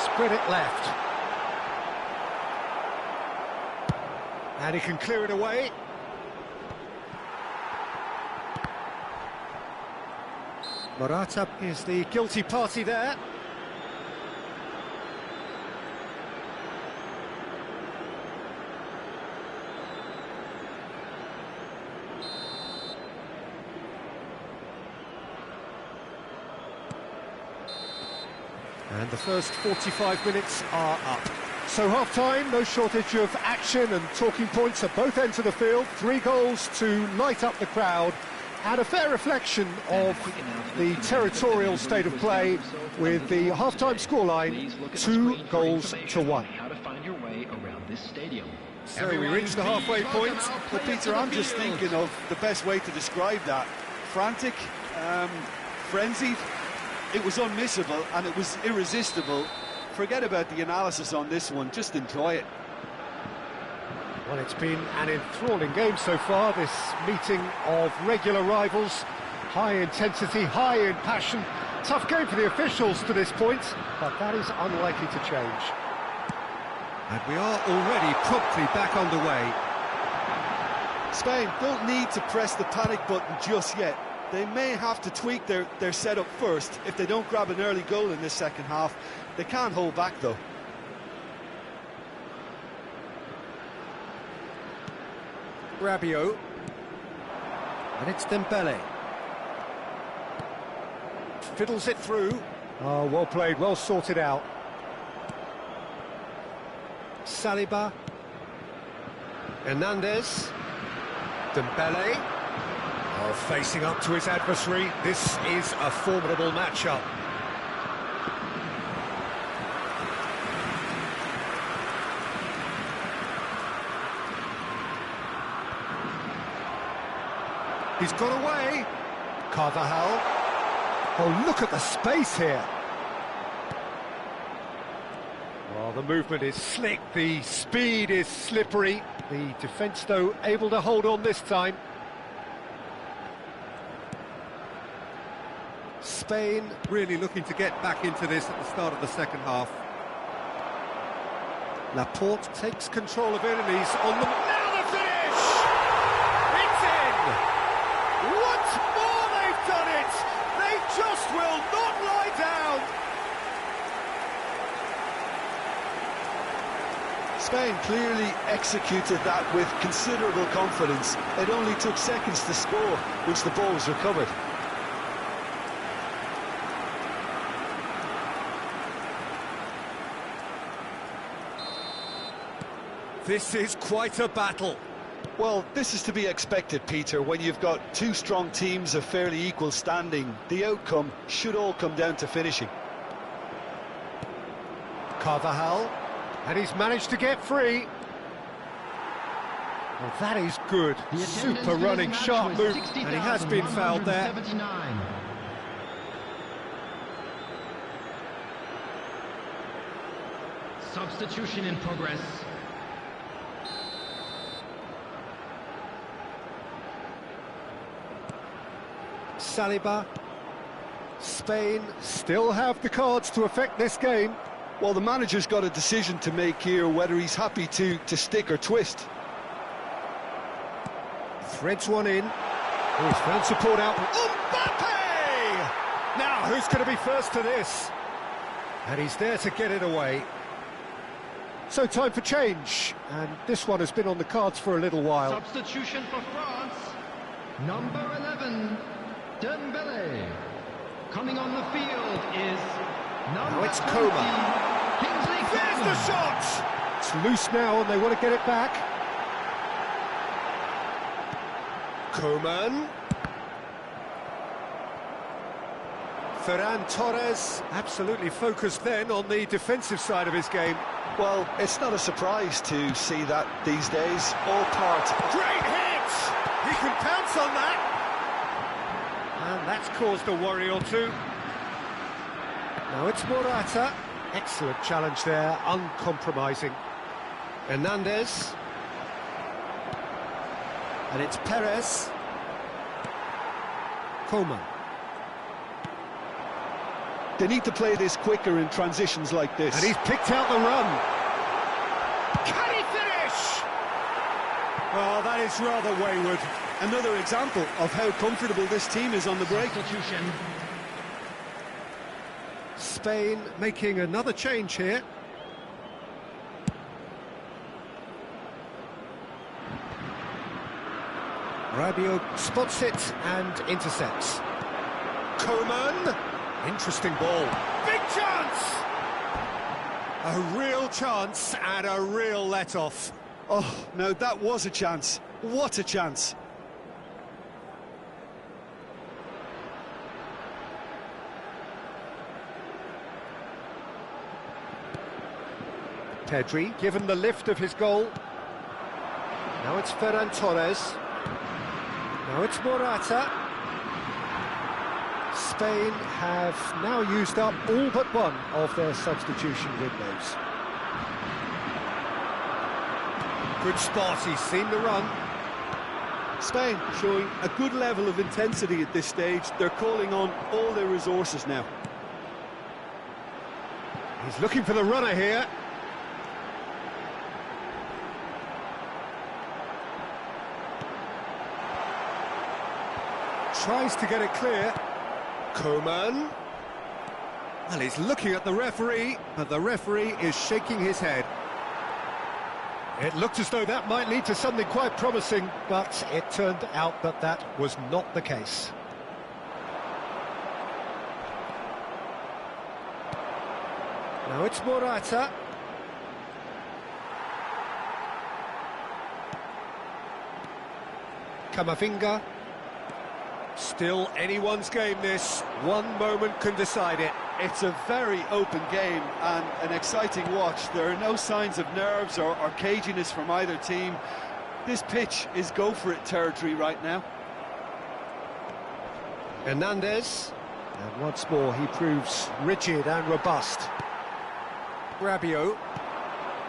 Speaker 1: Spread it left. And he can clear it away. Morata is the guilty party there. And the first 45 minutes are up. So half-time, no shortage of action and talking points at both ends of the field. 3 goals to light up the crowd, and a fair reflection of the territorial state of play with the half-time scoreline 2-1.
Speaker 3: How to find your way around this stadium.
Speaker 1: So we reach the halfway point.
Speaker 2: Well, Peter, I'm just thinking of the best way to describe that. Frantic, frenzied. It was unmissable and it was irresistible. Forget about the analysis on this one, just enjoy it.
Speaker 1: Well, it's been an enthralling game so far, this meeting of regular rivals. High intensity, high in passion. Tough game for the officials to this point, but that is unlikely to change. And we are already promptly back underway.
Speaker 2: Spain don't need to press the panic button just yet. They may have to tweak their setup first if they don't grab an early goal in this second half. They can't hold back though.
Speaker 1: Rabiot. And it's Dembele. Fiddles it through. Oh, well played, well sorted out. Saliba. Hernandez. Dembele. Oh, facing up to his adversary. This is a formidable matchup. He's got away. Carvajal. Oh, look at the space here. Well, the movement is slick, the speed is slippery. The defence, though, able to hold on this time. Spain really looking to get back into this at the start of the second half. Laporte takes control of it and he's on the... Now the finish! It's in! Once more they've done it! They just will not lie down!
Speaker 2: Spain clearly executed that with considerable confidence. It only took seconds to score, which the ball was recovered.
Speaker 1: This is quite a battle.
Speaker 2: Well, this is to be expected, Peter. When you've got 2 strong teams of fairly equal standing, the outcome should all come down to finishing.
Speaker 1: Carvajal, and he's managed to get free. Well, that is good. Super running, sharp move, and he has been fouled there.
Speaker 3: Substitution in progress.
Speaker 1: Saliba. Spain still have the cards to affect this game.
Speaker 2: Well, the manager's got a decision to make here, whether he's happy to stick or twist.
Speaker 1: Threads one in. Oh, he's found support out. Mbappe! Now, who's going to be first to this? And he's there to get it away. So, time for change. And this one has been on the cards for a little while.
Speaker 3: Substitution for France. Number 11, Dembele. Coming on the field is number
Speaker 1: Now it's
Speaker 3: 20,
Speaker 1: Coma. There's the shot! It's loose now and they want to get it back. Coman. Ferran Torres, absolutely focused then on the defensive side of his game.
Speaker 2: Well, it's not a surprise to see that these days. All part.
Speaker 1: Great hit! He can pounce on that. And that's caused a worry or two. Now it's Morata. Excellent challenge there, uncompromising. Hernandez. And it's Perez. Coman.
Speaker 2: They need to play this quicker in transitions like this.
Speaker 1: And he's picked out the run. Can he finish? Well, that is rather wayward.
Speaker 2: Another example of how comfortable this team is on the break.
Speaker 3: Substitution.
Speaker 1: Spain making another change here. Rabiot spots it and intercepts. Coman. Interesting ball. Big chance! A real chance and a real let-off.
Speaker 2: Oh, no, that was a chance. What a chance.
Speaker 1: Pedri given the lift of his goal. Now it's Ferran Torres. Now it's Morata. Spain have now used up all but one of their substitution windows. Good spot, he's seen the run.
Speaker 2: Spain showing a good level of intensity at this stage. They're calling on all their resources now.
Speaker 1: He's looking for the runner here. Tries to get it clear. Coman. Well, he's looking at the referee, but the referee is shaking his head. It looked as though that might lead to something quite promising, but it turned out that that was not the case. Now it's Morata. Camavinga. Still anyone's game, this. One moment can decide it.
Speaker 2: It's a very open game and an exciting watch. There are no signs of nerves or caginess from either team. This pitch is go-for-it territory right now.
Speaker 1: Hernandez. And once more he proves rigid and robust. Rabiot.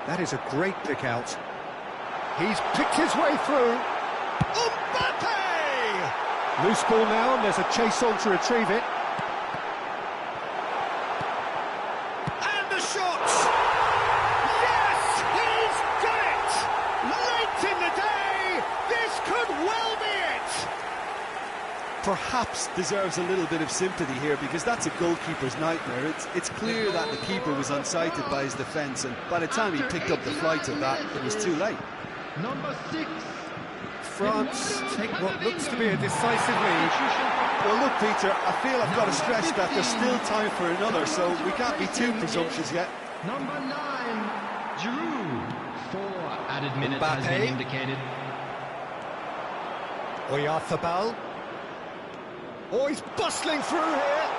Speaker 1: That is a great pick out. He's picked his way through. Mbappe! Loose ball now, and there's a chase on to retrieve it. And the shot! Yes, he's done it! Late in the day, this could well be it!
Speaker 2: Perhaps deserves a little bit of sympathy here, because that's a goalkeeper's nightmare. It's clear that the keeper was unsighted by his defence, and by the time he picked up the flight of that, it was too late.
Speaker 3: Number 6.
Speaker 1: France take what looks to be a decisive lead.
Speaker 2: Well, look, Peter, I feel I've got to stress that there's still time for another, so we can't be too presumptuous yet.
Speaker 3: Number 9, Giroud. 4 added minutes has
Speaker 1: Mbappe.
Speaker 3: been indicated.
Speaker 1: Oyarzabal. Oh, he's bustling through here.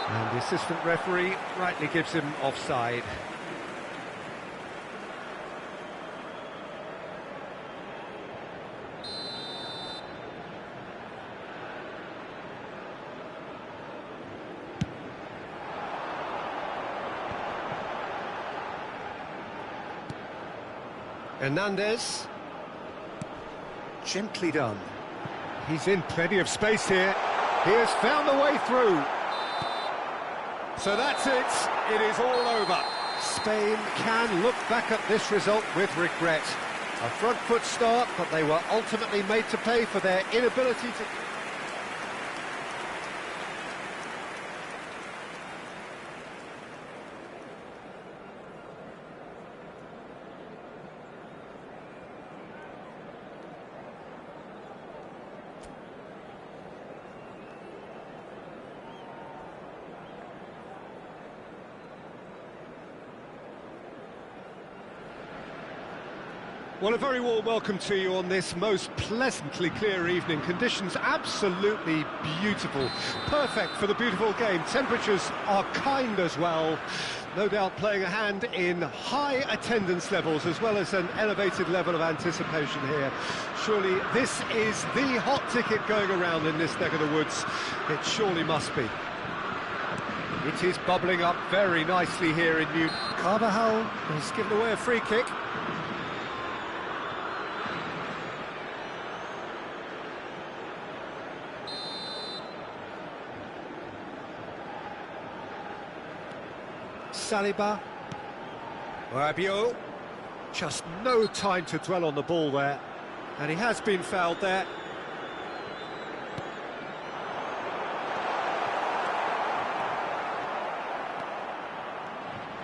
Speaker 1: And the assistant referee rightly gives him offside. Hernandez. Gently done. He's in plenty of space here. He has found the way through. So that's it. It is all over. Spain can look back at this result with regret. A front foot start, but they were ultimately made to pay for their inability to... Well, a very warm welcome to you on this most pleasantly clear evening. Conditions absolutely beautiful. Perfect for the beautiful game. Temperatures are kind as well. No doubt playing a hand in high attendance levels as well as an elevated level of anticipation here. Surely this is the hot ticket going around in this neck of the woods. It surely must be. It is bubbling up very nicely here in New... Carvajal has given away a free kick. Saliba. Rabiot. Just no time to dwell on the ball there. And he has been fouled there.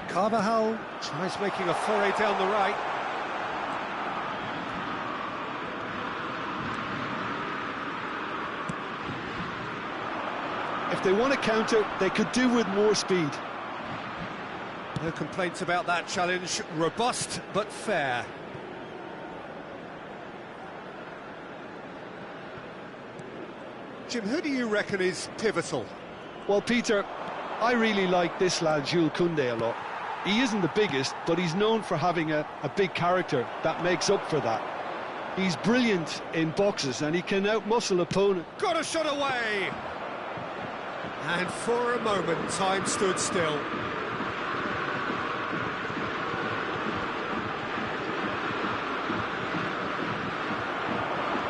Speaker 1: Carvajal tries making a foray down the right.
Speaker 2: If they want to counter, they could do with more speed.
Speaker 1: No complaints about that challenge. Robust but fair. Jim, who do you reckon is pivotal?
Speaker 2: Well, Peter, I really like this lad, Jules Koundé, a lot. He isn't the biggest, but he's known for having a big character that makes up for that. He's brilliant in boxes and he can outmuscle opponent.
Speaker 1: Got a shot away! And for a moment, time stood still.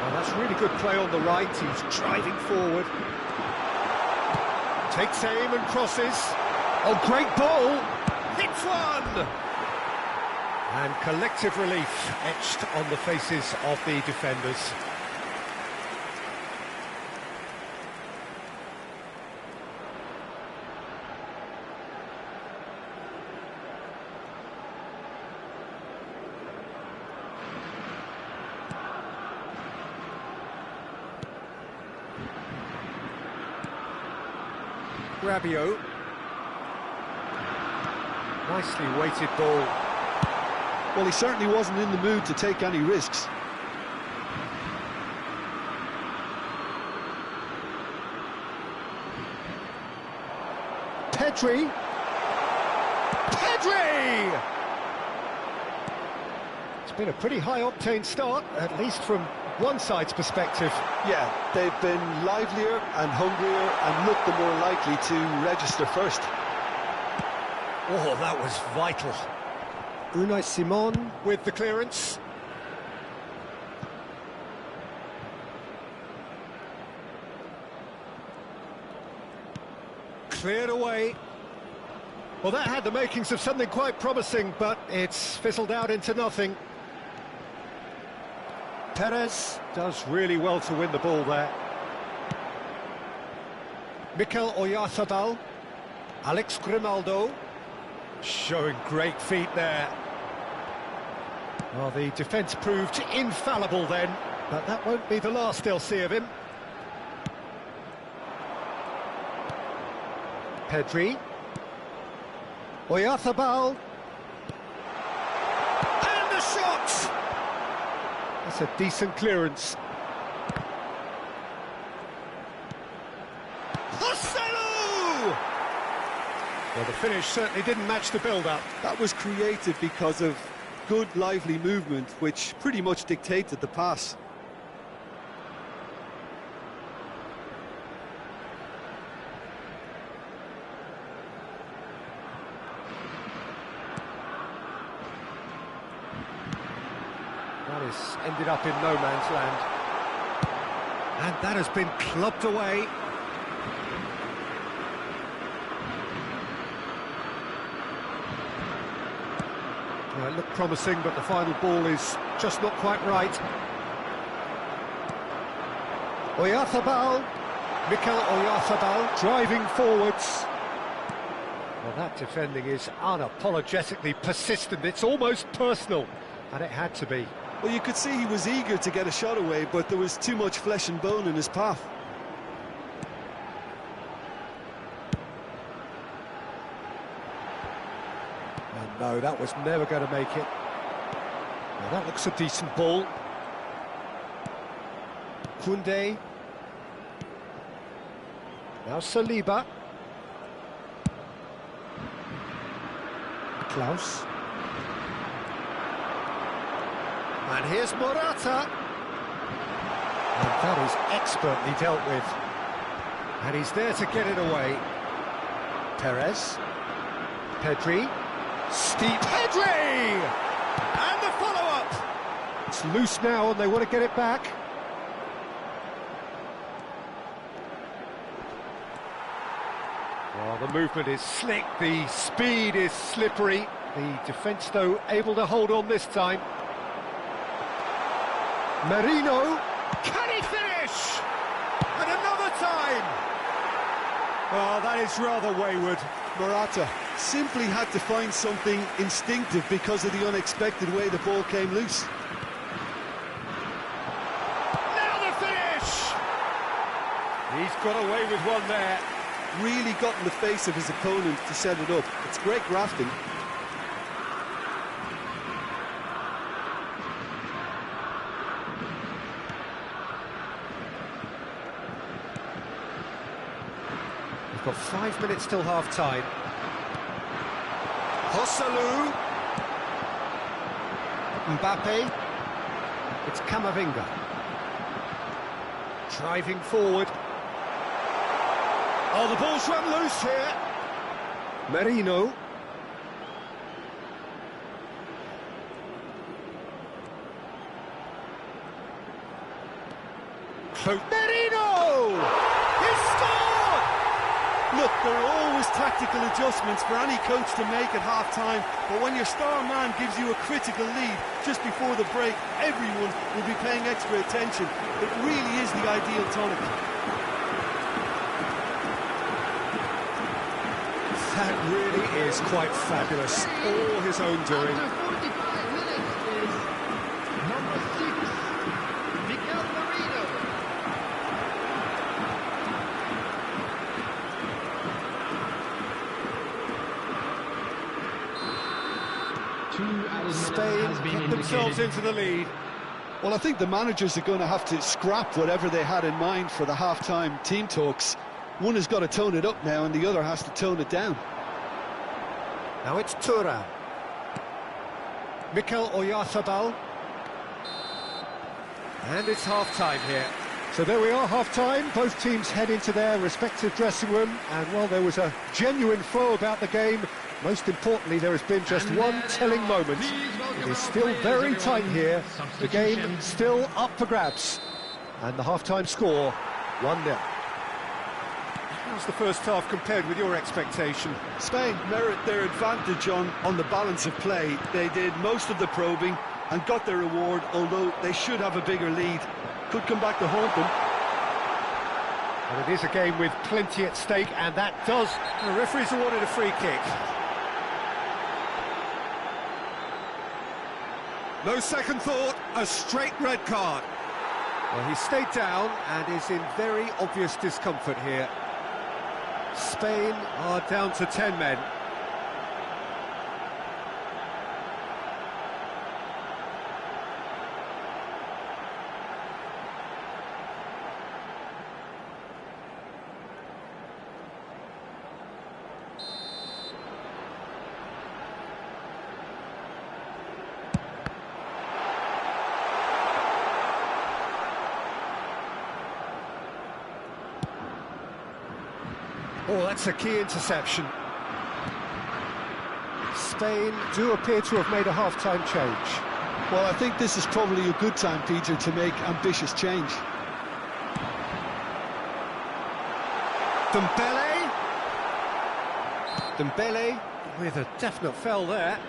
Speaker 1: Well, that's really good play on the right. He's driving forward. Takes aim and crosses. Oh, great ball! Hits one! And collective relief etched on the faces of the defenders. Rabiot. Nicely weighted ball.
Speaker 2: Well, he certainly wasn't in the mood to take any risks.
Speaker 1: Pedri! Pedri! It's been a pretty high-octane start, at least from one side's perspective.
Speaker 2: Yeah, they've been livelier and hungrier and looked the more likely to register first.
Speaker 1: Oh, that was vital. Unai Simon with the clearance. Cleared away. Well, that had the makings of something quite promising, but it's fizzled out into nothing. Perez does really well to win the ball there. Mikel Oyarzabal. Alex Grimaldo. Showing great feet there. Well, the defence proved infallible then, but that won't be the last they'll see of him. Pedri. Oyarzabal. And a shot! That's a decent clearance. Joselu! Well, the finish certainly didn't match the build-up.
Speaker 2: That was created because of good, lively movement, which pretty much dictated the pass.
Speaker 1: That has ended up in no man's land. And that has been clubbed away. Well, it looked promising, but the final ball is just not quite right. Oyarzabal. Mikel Oyarzabal driving forwards. Well, that defending is unapologetically persistent. It's almost personal, and it had to be.
Speaker 2: Well, you could see he was eager to get a shot away, but there was too much flesh and bone in his path.
Speaker 1: And no, that was never going to make it. Well, that looks a decent ball. Koundé. Now Saliba. Klaus. And here's Morata. And that is expertly dealt with. And he's there to get it away. Perez. Pedri. Steep Pedri! And the follow-up! It's loose now and they want to get it back. Well, the movement is slick, the speed is slippery. The defence, though, able to hold on this time. Merino, can he finish? And another time! Oh, that is rather wayward.
Speaker 2: Morata simply had to find something instinctive because of the unexpected way the ball came loose.
Speaker 1: Now the finish! He's got away with one there.
Speaker 2: Really got in the face of his opponent to set it up. It's great grafting.
Speaker 1: We've got 5 minutes till half-time. Joselu. Mbappe. It's Camavinga. Driving forward. Oh, the ball's run loose here. Merino. Merino! He's scored!
Speaker 2: Look, there are always tactical adjustments for any coach to make at half-time, but when your star man gives you a critical lead just before the break, everyone will be paying extra attention. It really is the ideal tonic.
Speaker 1: That really is quite fabulous. All his own doing.
Speaker 3: After 45 minutes is number 6, Mikel Merino.
Speaker 1: Spain get themselves into the lead.
Speaker 2: Well, I think the managers are going to have to scrap whatever they had in mind for the half-time team talks. One has got to tone it up now and the other has to tone it down.
Speaker 1: Now it's Thuram. Mikel Oyarzabal. And it's half-time here. So there we are, half-time. Both teams head into their respective dressing room. And, well, there was a genuine flow about the game. Most importantly, there has been just one telling moment. It is still very tight here. The game still up for grabs. And the half-time score, 1-0. How's the first half compared with your expectation?
Speaker 2: Spain merit their advantage on the balance of play. They did most of the probing and got their reward, although they should have a bigger lead. Could come back to haunt them.
Speaker 1: And it is a game with plenty at stake, and that does. The referee's awarded a free kick. No second thought, a straight red card. Well, he stayed down and is in very obvious discomfort here. Spain are down to 10 men. Oh, that's a key interception. Spain do appear to have made a half-time change.
Speaker 2: Well, I think this is probably a good time, Peter, to make ambitious change.
Speaker 1: Dembele with a definite foul there.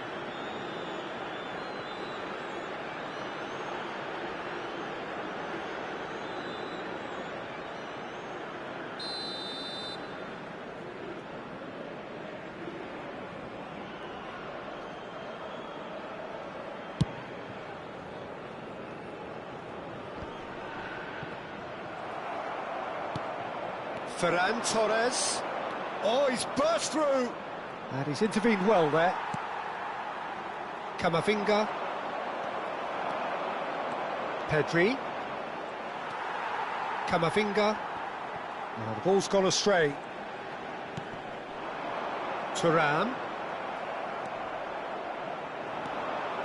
Speaker 1: Ferran Torres. Oh, he's burst through. And he's intervened well there. Camavinga. Pedri. Camavinga. Now the ball's gone astray. Thuram.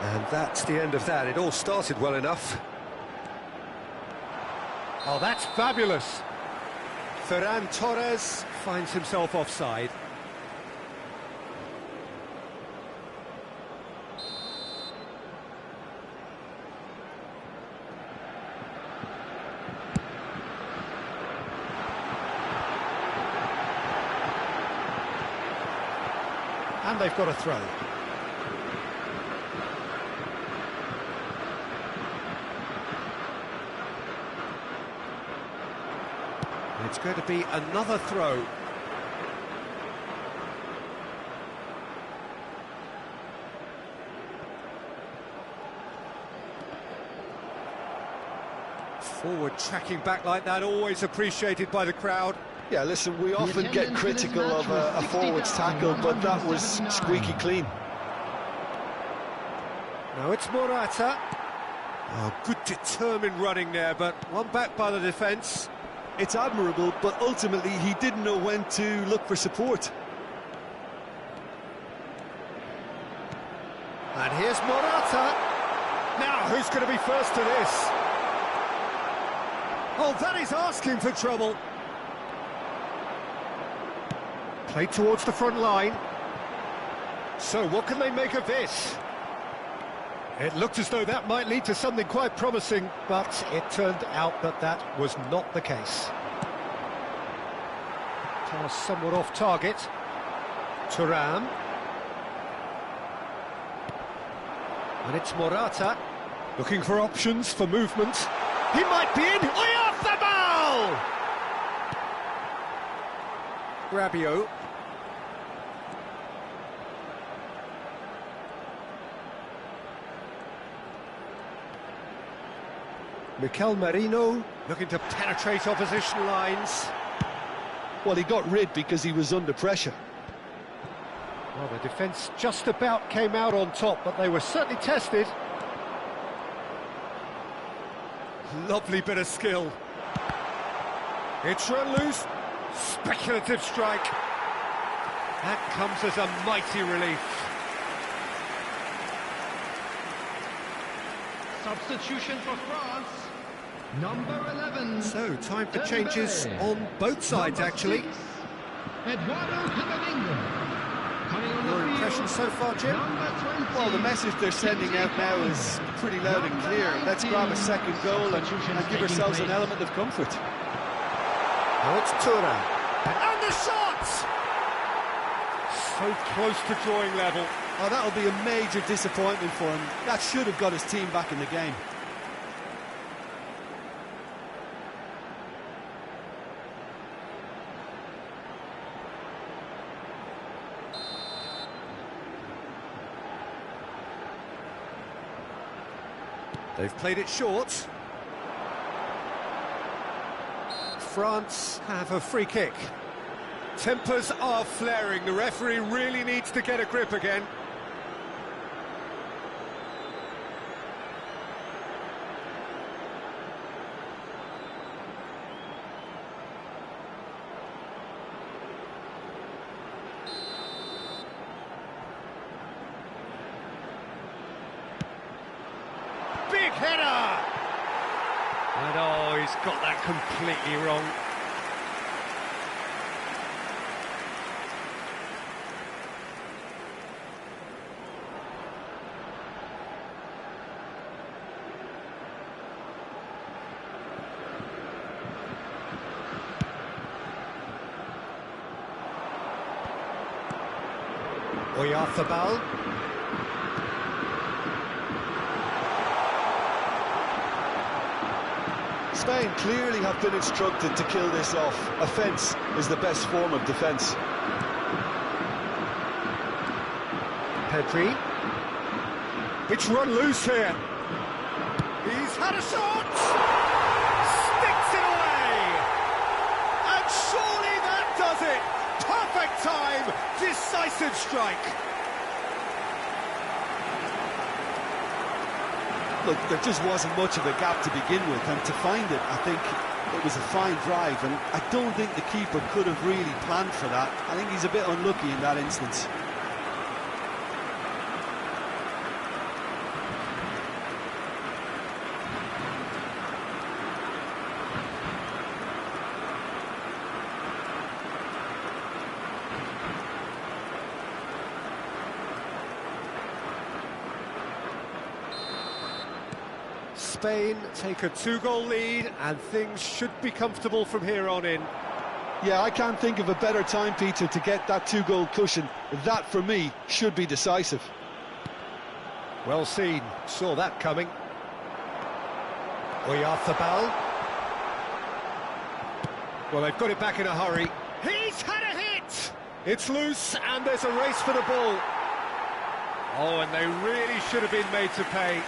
Speaker 1: And that's the end of that. It all started well enough. Oh, that's fabulous. Ferran Torres finds himself offside. And they've got a throw. It's going to be another throw. Forward tracking back like that, always appreciated by the crowd.
Speaker 2: Yeah, listen, we often get critical of a forward's tackle, but that was squeaky clean.
Speaker 1: Now it's Morata. Oh, good determined running there, but one back by the defence.
Speaker 2: It's admirable, but ultimately he didn't know when to look for support.
Speaker 1: And here's Morata. Now, who's going to be first to this? Oh, that is asking for trouble. Played towards the front line. So, what can they make of this? It looked as though that might lead to something quite promising, but it turned out that that was not the case. Pass somewhat off target. Thuram. And it's Morata, looking for options for movement. He might be in. Off the ball! Rabiot. Mikel Merino, looking to penetrate opposition lines.
Speaker 2: Well, he got rid because he was under pressure.
Speaker 1: Well, the defence just about came out on top, but they were certainly tested. Lovely bit of skill. It's run loose. Speculative strike. That comes as a mighty relief.
Speaker 3: Substitution for France. Number 11.
Speaker 1: So, time for changes on both sides, actually.
Speaker 3: Eduardo Camavinga.
Speaker 1: Your impression so far, Jim?
Speaker 2: Well, the message they're sending out now is pretty loud and clear. Let's grab a second goal and give ourselves an element of comfort.
Speaker 1: Now it's Thuram. And the shot! So close to drawing level.
Speaker 2: Oh, that'll be a major disappointment for him. That should have got his team back in the game.
Speaker 1: They've played it short. France have a free kick. Tempers are flaring. The referee really needs to get a grip again. Big header! And oh, he's got that completely wrong. Oyarzabal.
Speaker 2: Spain clearly have been instructed to kill this off. Offence is the best form of defence.
Speaker 1: Pedri. It's run loose here. He's had a shot! Sticks it away! And surely that does it! Perfect time! Decisive strike!
Speaker 2: Look, there just wasn't much of a gap to begin with, and to find it, I think it was a fine drive, and I don't think the keeper could have really planned for that. I think he's a bit unlucky in that instance.
Speaker 1: Spain take a 2-goal lead, and things should be comfortable from here on in.
Speaker 2: Yeah, I can't think of a better time, Peter, to get that two-goal cushion. That, for me, should be decisive.
Speaker 1: Well seen, saw that coming. Oyarzabal. Well, they've got it back in a hurry. He's had a hit! It's loose, and there's a race for the ball. Oh, and they really should have been made to pay.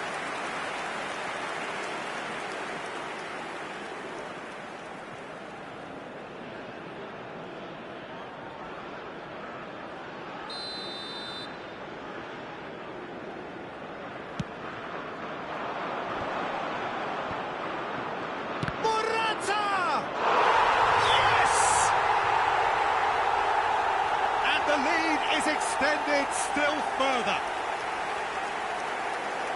Speaker 1: Extended still further.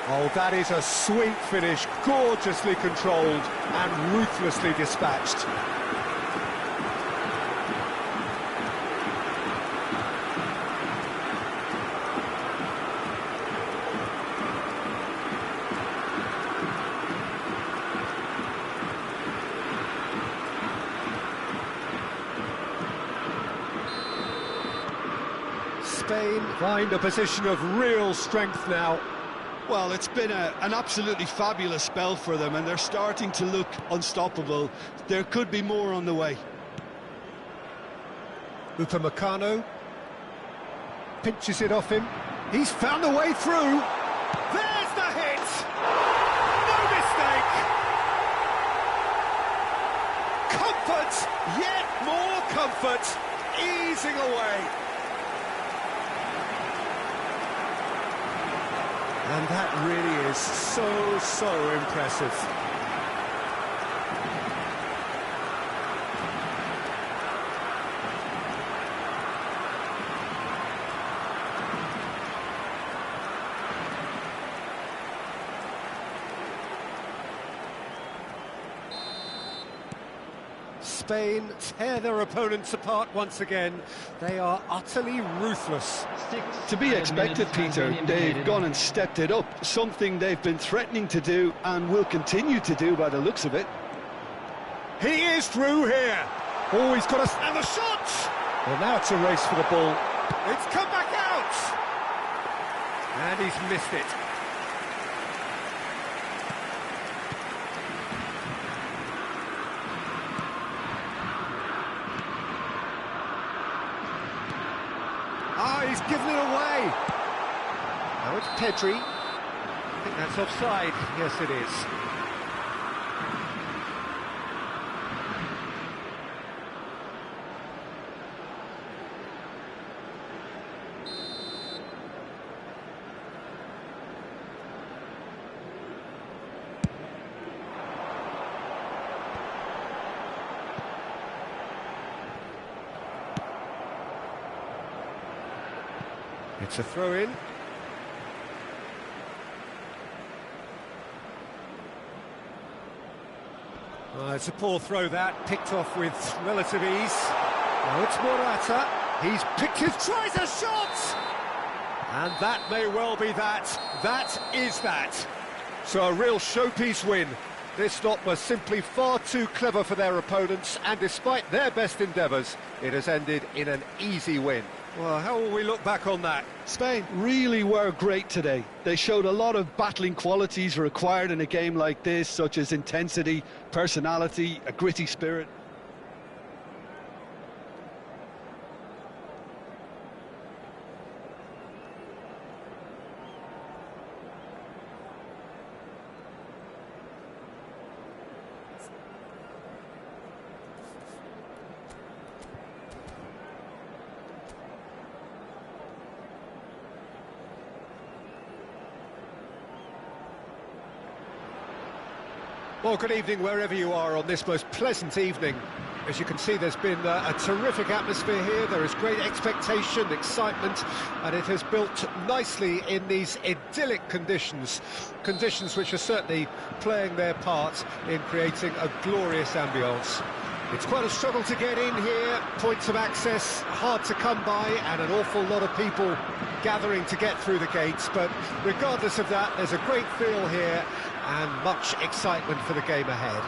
Speaker 1: Oh, that is a sweet finish, gorgeously controlled and ruthlessly dispatched. Spain find a position of real strength now.
Speaker 2: Well, it's been an absolutely fabulous spell for them, and they're starting to look unstoppable. There could be more on the way.
Speaker 1: Upamecano pinches it off him. He's found a way through. There's the hit! No mistake! Comfort! Yet more comfort! Easing away. And that really is so impressive. Spain tear their opponents apart once again. They are utterly ruthless.
Speaker 2: To be expected, Peter. They've gone and stepped it up, something they've been threatening to do and will continue to do by the looks of it.
Speaker 1: He is through here. Oh, he's got a... and the shot! Well, now it's a race for the ball. It's come back out! And he's missed it. Oh, he's given it away. Now it's Pedri. I think that's offside. Yes, it is. It's a throw-in. It's a poor throw that, picked off with relative ease. Now it's Morata. He's picked his... tries a shot! And that may well be that. That is that. So a real showpiece win. This lot was simply far too clever for their opponents, and despite their best endeavours, it has ended in an easy win. Well, how will we look back on that?
Speaker 2: Spain really were great today. They showed a lot of battling qualities required in a game like this, such as intensity, personality, a gritty spirit.
Speaker 1: Well, good evening wherever you are on this most pleasant evening. As you can see, there's been a terrific atmosphere here. There is great expectation, excitement, and it has built nicely in these idyllic conditions. Conditions which are certainly playing their part in creating a glorious ambience. It's quite a struggle to get in here, points of access hard to come by, and an awful lot of people gathering to get through the gates. But regardless of that, there's a great feel here and much excitement for the game ahead.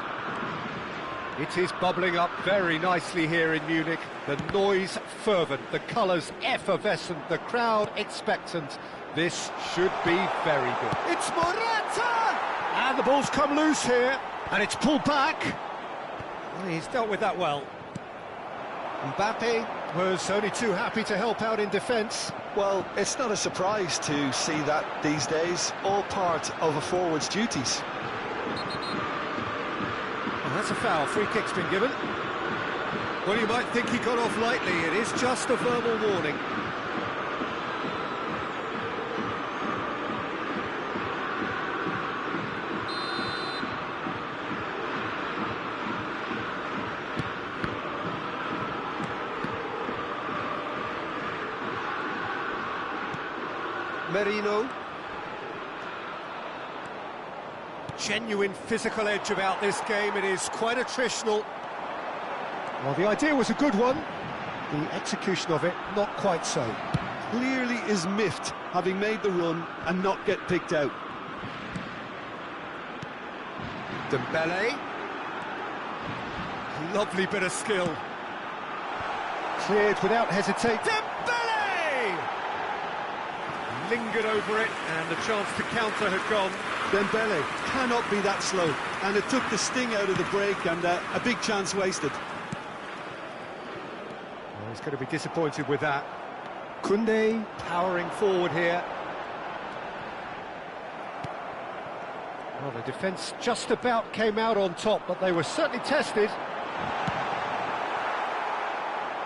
Speaker 1: It is bubbling up very nicely here in Munich. The noise fervent, the colours effervescent, the crowd expectant. This should be very good. It's Morata! And the ball's come loose here, and it's pulled back. Well, he's dealt with that well. Mbappe was only too happy to help out in defence.
Speaker 2: Well, it's not a surprise to see that these days, all part of a forward's duties.
Speaker 1: Well, that's a foul. Free kick's been given. Well, you might think he got off lightly. It is just a verbal warning. Merino. Genuine physical edge about this game. It is quite attritional. Well, the idea was a good one. The execution of it, not quite so.
Speaker 2: Clearly is miffed, having made the run and not get picked out.
Speaker 1: Dembele. Lovely bit of skill. Cleared without hesitation. Dembele! Lingered over it, and the chance to counter had gone.
Speaker 2: Dembele cannot be that slow, and it took the sting out of the break, and a big chance wasted.
Speaker 1: Well, he's going to be disappointed with that. Koundé powering forward here. Well, the defence just about came out on top, but they were certainly tested.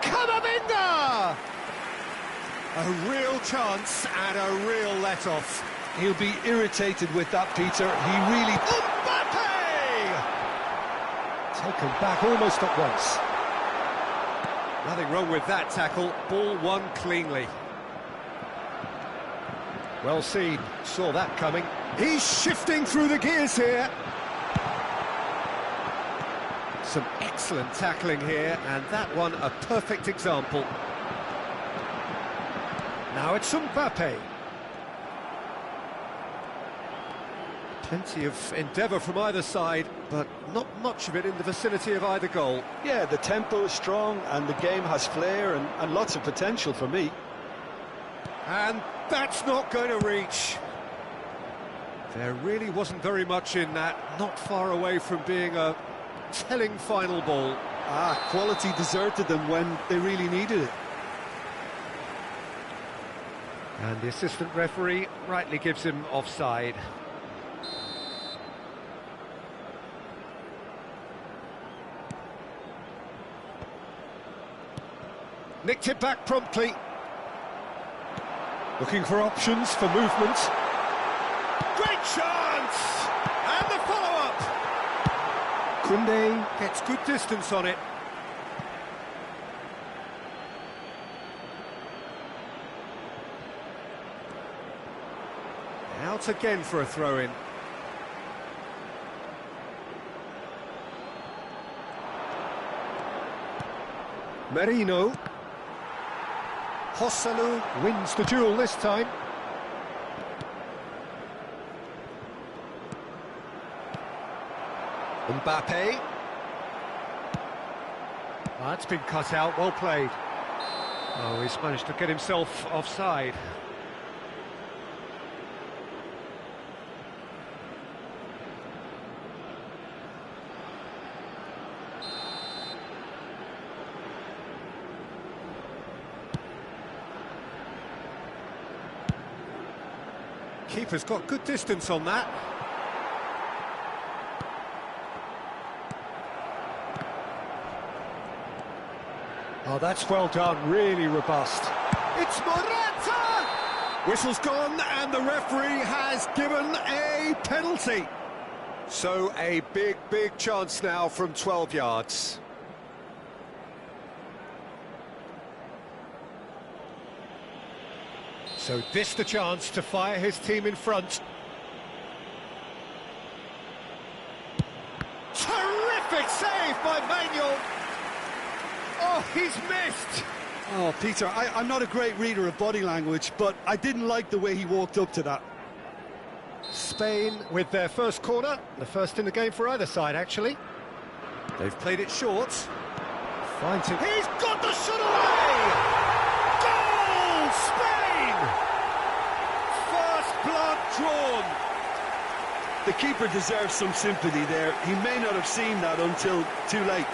Speaker 1: Camavinga! A real chance and a real let-off.
Speaker 2: He'll be irritated with that, Peter. He really...
Speaker 1: Mbappe! Taken back almost at once. Nothing wrong with that tackle. Ball won cleanly. Well seen. Saw that coming. He's shifting through the gears here. Some excellent tackling here, and that one a perfect example. Now it's Mbappe. Plenty of endeavour from either side, but not much of it in the vicinity of either goal.
Speaker 2: Yeah, the tempo is strong and the game has flair and lots of potential for me.
Speaker 1: And that's not going to reach. There really wasn't very much in that, not far away from being a telling final ball.
Speaker 2: Quality deserted them when they really needed it.
Speaker 1: And the assistant referee rightly gives him offside. Nicked it back promptly. Looking for options for movement. Great chance! And the follow-up! Koundé gets good distance on it. Out again for a throw-in. Merino. Joselu wins the duel this time. Mbappe. That's been cut out, well played. Oh, he's managed to get himself offside. Keeper's got good distance on that. Oh, that's well done, really robust. It's Morata! Whistle's gone, and the referee has given a penalty. So a big, big chance now from 12 yards. So this the chance to fire his team in front. Terrific save by Manuel. Oh, he's missed.
Speaker 2: Oh, Peter, I'm not a great reader of body language, but I didn't like the way he walked up to that.
Speaker 1: Spain with their first corner, the first in the game for either side, actually. They've played it short. Finds it. He's got the shot away! Goal! Spain! First blood drawn.
Speaker 2: The keeper deserves some sympathy there. He may not have seen that until too late.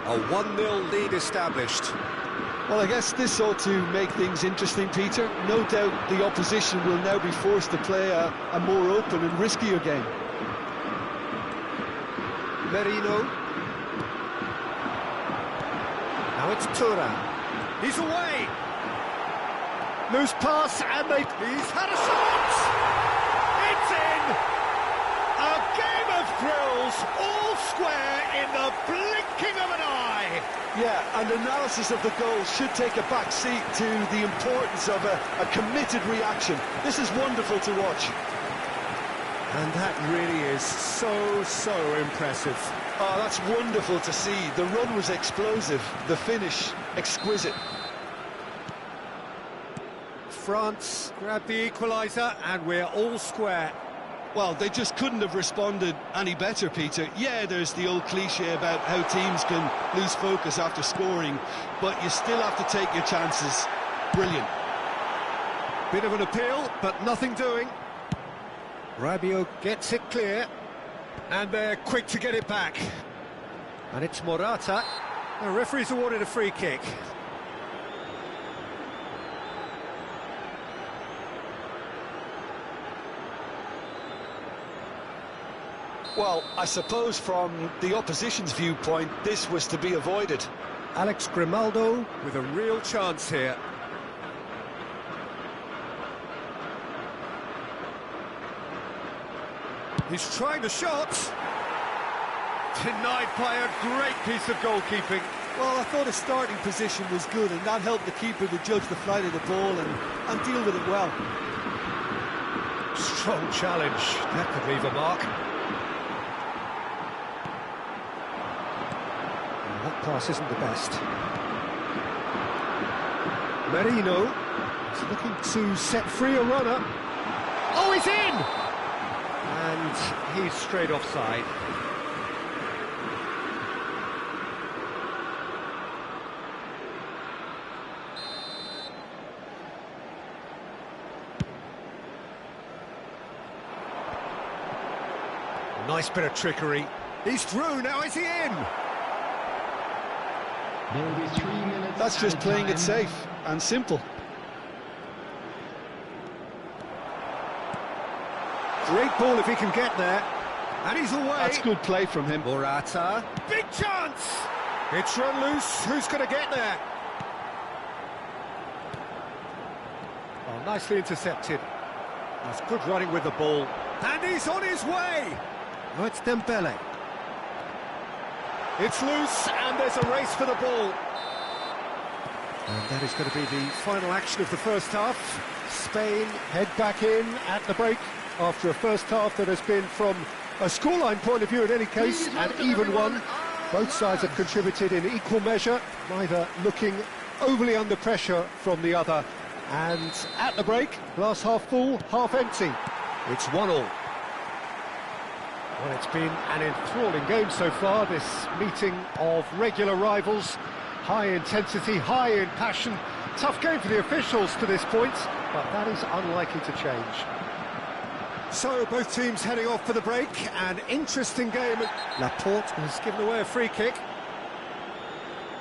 Speaker 1: A 1-0 lead established.
Speaker 2: Well, I guess this ought to make things interesting, Peter. No doubt the opposition will now be forced to play a more open and riskier game.
Speaker 1: Merino. Now it's Thuram. He's away. Loose pass and he's had a shot. It's in. A game of thrills, all square in the blinking of an eye.
Speaker 2: Yeah, and analysis of the goal should take a back seat to the importance of a committed reaction. This is wonderful to watch.
Speaker 1: And that really is so impressive.
Speaker 2: Oh, that's wonderful to see. The run was explosive, the finish exquisite.
Speaker 1: France grabbed the equaliser and we're all square.
Speaker 2: Well, they just couldn't have responded any better, Peter. Yeah, there's the old cliche about how teams can lose focus after scoring, but you still have to take your chances. Brilliant.
Speaker 1: Bit of an appeal, but nothing doing. Rabiot gets it clear, and they're quick to get it back. And it's Morata. The referee's awarded a free kick.
Speaker 2: Well, I suppose from the opposition's viewpoint, this was to be avoided.
Speaker 1: Alex Grimaldo with a real chance here. He's trying the shot. Denied by a great piece of goalkeeping.
Speaker 2: Well, I thought his starting position was good, and that helped the keeper to judge the flight of the ball and deal with it well.
Speaker 1: Strong challenge. That could leave a mark. That pass isn't the best. Merino is looking to set free a runner. Oh, he's in! And he's straight offside. Nice bit of trickery. He's through, now is he in?
Speaker 3: There will be 3 minutes.
Speaker 2: That's just playing it safe and simple.
Speaker 1: Great ball if he can get there. And he's away.
Speaker 2: That's good play from him.
Speaker 1: Morata. Big chance! It's run loose. Who's going to get there? Oh, nicely intercepted. That's good running with the ball. And he's on his way! Oh, it's Dembele. It's loose, and there's a race for the ball. And that is going to be the final action of the first half. Spain head back in at the break after a first half that has been, from a scoreline point of view in any case, an even one. Both sides have contributed in equal measure, neither looking overly under pressure from the other. And at the break, glass half full, half empty. It's 1-1. Well, it's been an enthralling game so far, this meeting of regular rivals. High intensity, high in passion. Tough game for the officials to this point, but that is unlikely to change. So, both teams heading off for the break. An interesting game. Laporte has given away a free kick.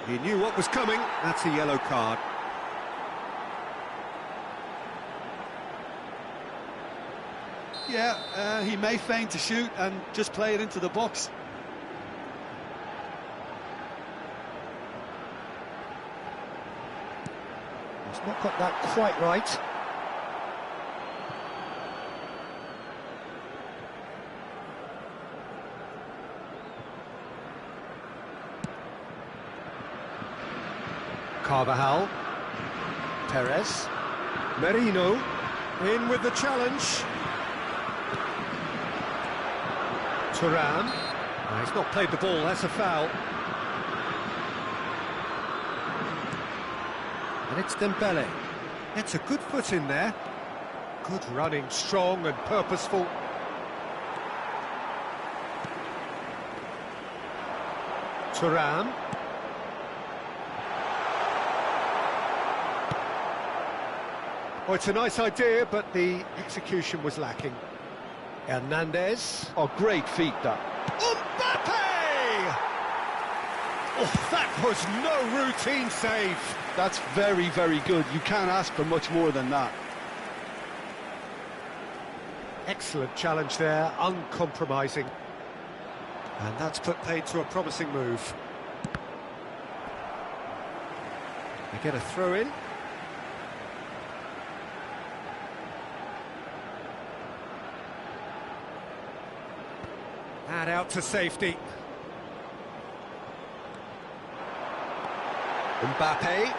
Speaker 1: He knew what was coming. That's a yellow card.
Speaker 2: Yeah, he may feign to shoot and just play it into the box.
Speaker 1: He's not got that quite right. Carvajal. Perez. Merino. In with the challenge. Thuram. He's not played the ball, that's a foul. And it's Dembele. It's a good foot in there. Good running, strong and purposeful. Thuram. Oh, it's a nice idea, but the execution was lacking. Hernandez.
Speaker 2: Oh, great feet, that.
Speaker 1: Mbappe! Oh, that was no routine save.
Speaker 2: That's very, very good. You can't ask for much more than that.
Speaker 1: Excellent challenge there, uncompromising. And that's put paid to a promising move. They get a throw in. And out to safety. Mbappe.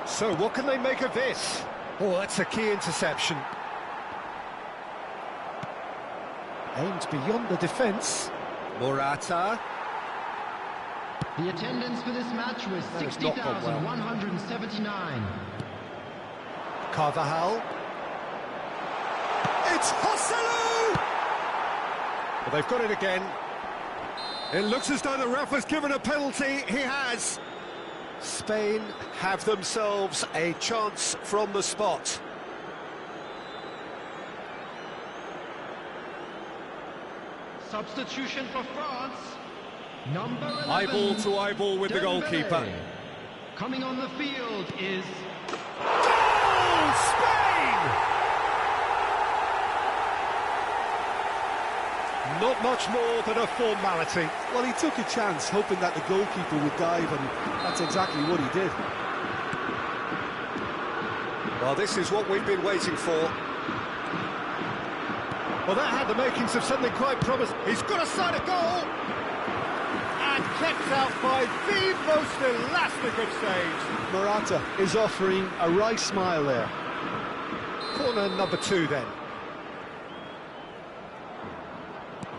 Speaker 1: So what can they make of this? Oh, that's a key interception. Aimed beyond the defence. Morata.
Speaker 3: The attendance for this match was 60,179.
Speaker 1: Carvajal. It's Joselu! Well, they've got it again. It looks as though the ref has given a penalty. He has. Spain have themselves a chance from the spot.
Speaker 3: Substitution for France. Number 11.
Speaker 1: Eyeball to eyeball with the goalkeeper.
Speaker 3: Coming on the field is...
Speaker 1: Goal! Spain! Not much more than a formality.
Speaker 2: Well, he took a chance, hoping that the goalkeeper would dive, and that's exactly what he did.
Speaker 1: Well, this is what we've been waiting for. Well, that had the makings of something quite promising. He's got a sight of goal! And kept out by the most elastic of saves.
Speaker 2: Morata is offering a right smile there.
Speaker 1: Corner number 2 then.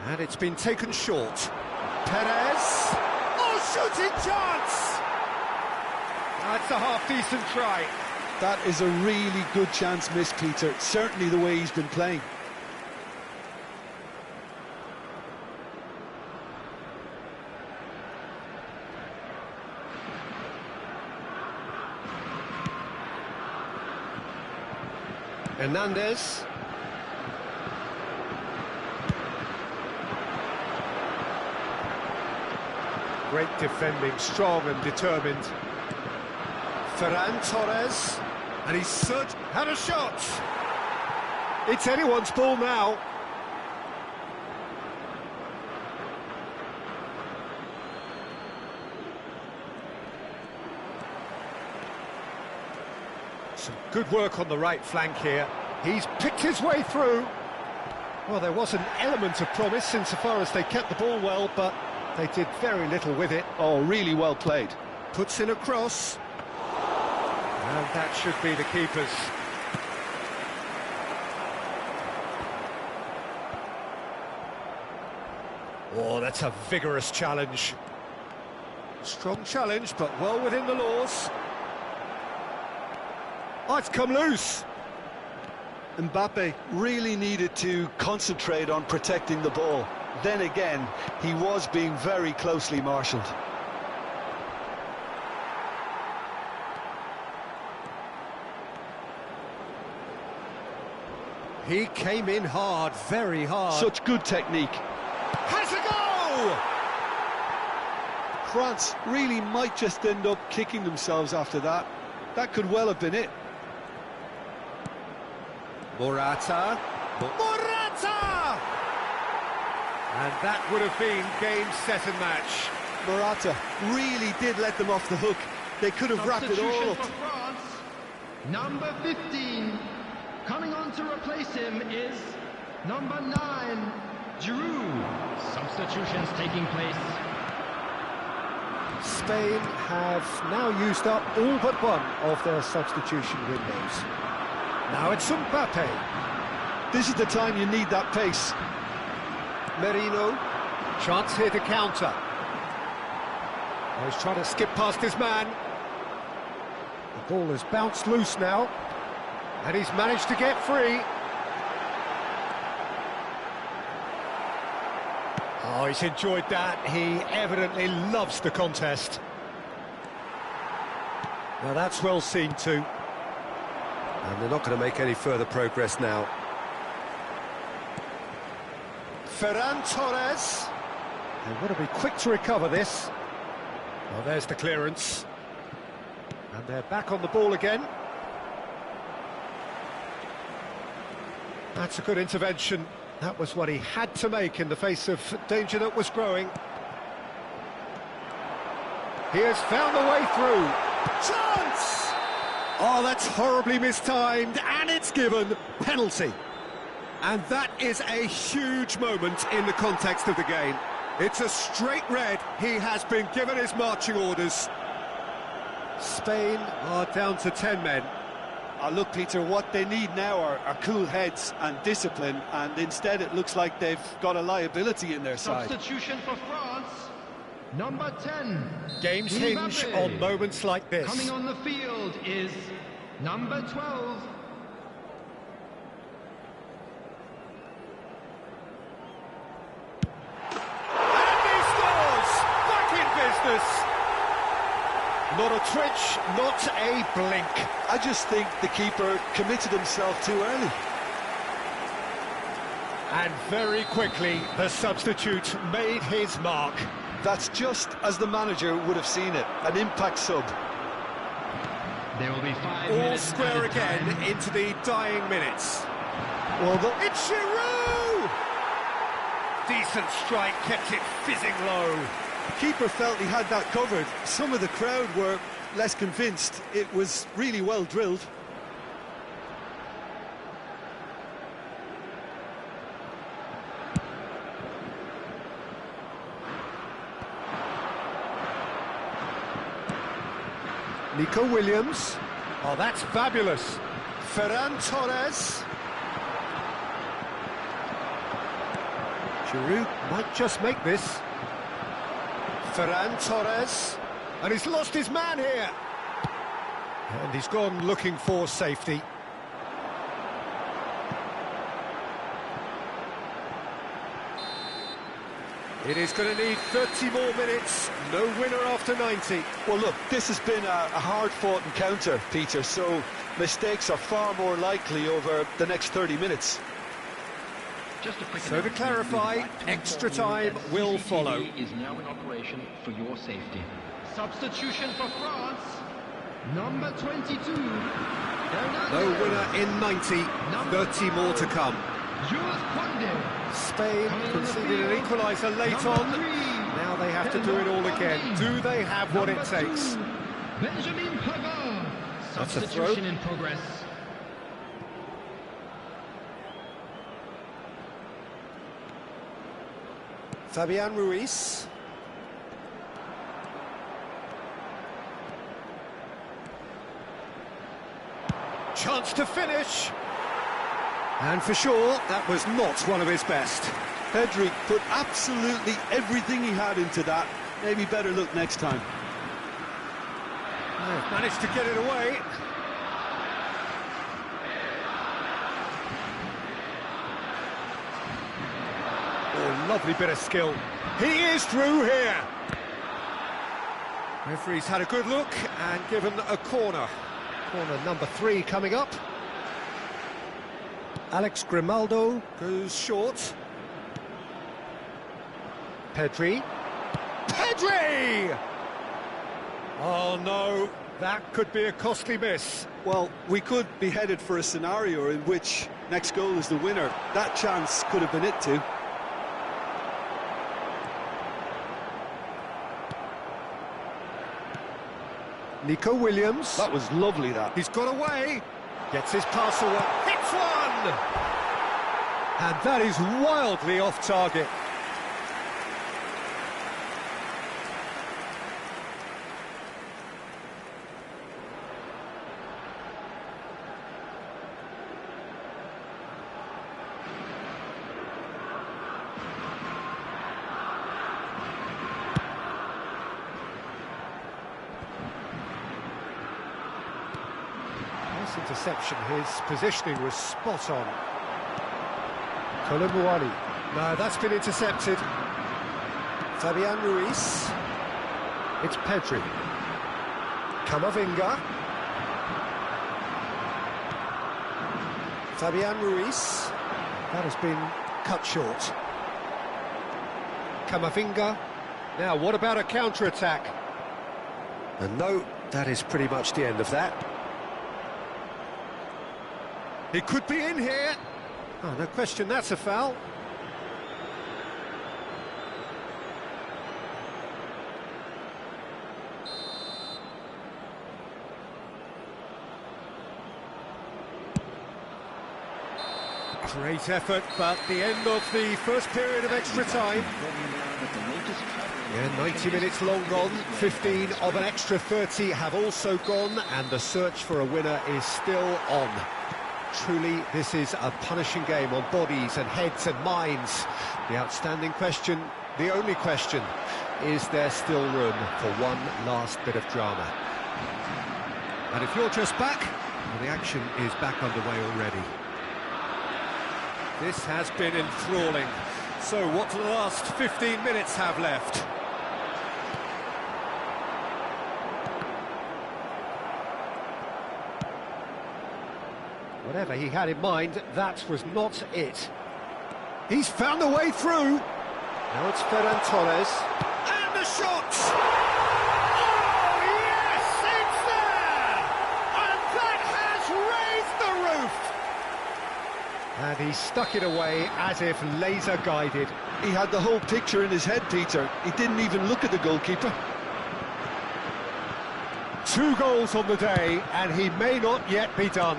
Speaker 1: And it's been taken short. Perez. Oh, shooting chance! That's a half-decent try.
Speaker 2: That is a really good chance missed, Peter. Certainly the way he's been playing.
Speaker 1: Hernandez. Great defending, strong and determined. Ferran Torres. And he's had a shot. It's anyone's ball now. Some good work on the right flank here. He's picked his way through. Well, there was an element of promise insofar as they kept the ball well, but they did very little with it.
Speaker 2: Oh, really well played.
Speaker 1: Puts in a cross. And that should be the keeper's. Oh, that's a vigorous challenge. Strong challenge, but well within the laws. Oh, it's come loose.
Speaker 2: Mbappe really needed to concentrate on protecting the ball. Then again, he was being very closely marshalled.
Speaker 1: He came in hard, very hard.
Speaker 2: Such good technique.
Speaker 1: Has a go!
Speaker 2: France really might just end up kicking themselves after that. That could well have been it.
Speaker 1: Morata. Morata! And that would have been game, set and match.
Speaker 2: Morata really did let them off the hook. They could have wrapped it all up.
Speaker 3: For France, number 15. Coming on to replace him is number 9, Giroud. Substitutions taking place.
Speaker 1: Spain have now used up all but one of their substitution windows. Now it's Mbappe.
Speaker 2: This is the time you need that pace.
Speaker 1: Merino. Chance here to counter. Oh, he's trying to skip past his man. The ball has bounced loose now. And he's managed to get free. Oh, he's enjoyed that. He evidently loves the contest. Now that's well seen too. And they're not going to make any further progress now. Ferran Torres. They want to be quick to recover this. Well, there's the clearance. And they're back on the ball again. That's a good intervention. That was what he had to make in the face of danger that was growing. He has found the way through. Chance! Oh, that's horribly mistimed, and it's given. Penalty. And that is a huge moment in the context of the game. It's a straight red. He has been given his marching orders. Spain are down to 10 men.
Speaker 2: Look, Peter, what they need now are cool heads and discipline, and instead it looks like they've got a liability in their side.
Speaker 3: Substitution for France, number 10.
Speaker 1: Games hinge on moments like this.
Speaker 3: Coming on the field is number 12.
Speaker 1: And he scores! Back in business! Not a twitch, not a blink.
Speaker 2: I just think the keeper committed himself too early.
Speaker 1: And very quickly, the substitute made his mark.
Speaker 2: That's just as the manager would have seen it, an impact sub.
Speaker 3: There will be 5
Speaker 1: All
Speaker 3: minutes
Speaker 1: square
Speaker 3: added
Speaker 1: again
Speaker 3: time.
Speaker 1: into the dying minutes.
Speaker 2: Well,
Speaker 1: It's Giroud! Decent strike, kept it fizzing low.
Speaker 2: the keeper felt he had that covered. Some of the crowd were less convinced. It was really well drilled.
Speaker 1: Nico Williams. Oh, that's fabulous.
Speaker 2: Ferran Torres.
Speaker 1: Giroud might just make this.
Speaker 2: Ferran Torres.
Speaker 1: And he's lost his man here. And he's gone looking for safety. It is going to need 30 more minutes. No winner after 90.
Speaker 2: Well, look, this has been a hard-fought encounter, Peter, so mistakes are far more likely over the next 30 minutes.
Speaker 3: Just a quick
Speaker 1: So to
Speaker 3: announcement,
Speaker 1: clarify,
Speaker 3: we'd like to
Speaker 1: extra
Speaker 3: inform you
Speaker 1: time
Speaker 3: that
Speaker 1: will
Speaker 3: CCTV
Speaker 1: follow.
Speaker 3: is now in operation for your safety. Substitution for France, number 22.
Speaker 1: No winner in 90. 30 more to come.
Speaker 3: Jules Koundé.
Speaker 1: Spain conceded an equaliser late on. Now they have to do it all again. Do they have what it takes?
Speaker 3: Benjamin Pavard.
Speaker 1: That's a throw.
Speaker 3: Substitution in progress.
Speaker 1: Fabian Ruiz. Chance to finish. And for sure, that was not one of his best.
Speaker 2: Pedri put absolutely everything he had into that. Maybe better look next time.
Speaker 1: Managed to get it away. Oh, lovely bit of skill. He is through here. Referee's had a good look and given a corner. Corner number 3 coming up. Alex Grimaldo goes short. Pedri. Pedri! Oh no, that could be a costly miss.
Speaker 2: Well, we could be headed for a scenario in which next goal is the winner. That chance could have been it too.
Speaker 1: Nico Williams.
Speaker 2: That was lovely, that.
Speaker 1: He's got away. Gets his pass away. Hits one! And that is wildly off target. Nice interception, his positioning was spot on. Colomboani. No, that's been intercepted. Fabian Ruiz. It's Pedri. Camavinga. Fabian Ruiz. That has been cut short. Camavinga. Now, what about a counter-attack? And no, that is pretty much the end of that. He could be in here. Oh, no question, that's a foul. Great effort, but the end of the first period of extra time. Yeah, 90 minutes long gone, 15 of an extra 30 have also gone, and the search for a winner is still on. Truly, this is a punishing game on bodies and heads and minds. The outstanding question, the only question, is there still room for one last bit of drama? And if you're just back, well, the action is back underway already. This has been enthralling. So what do the last 15 minutes have left? Whatever he had in mind, that was not it. He's found a way through. Now it's Ferran Torres. And the shot! Oh, yes, it's there! And that has raised the roof! And he stuck it away as if laser guided.
Speaker 2: He had the whole picture in his head, Peter. He didn't even look at the goalkeeper.
Speaker 1: 2 goals on the day, and he may not yet be done.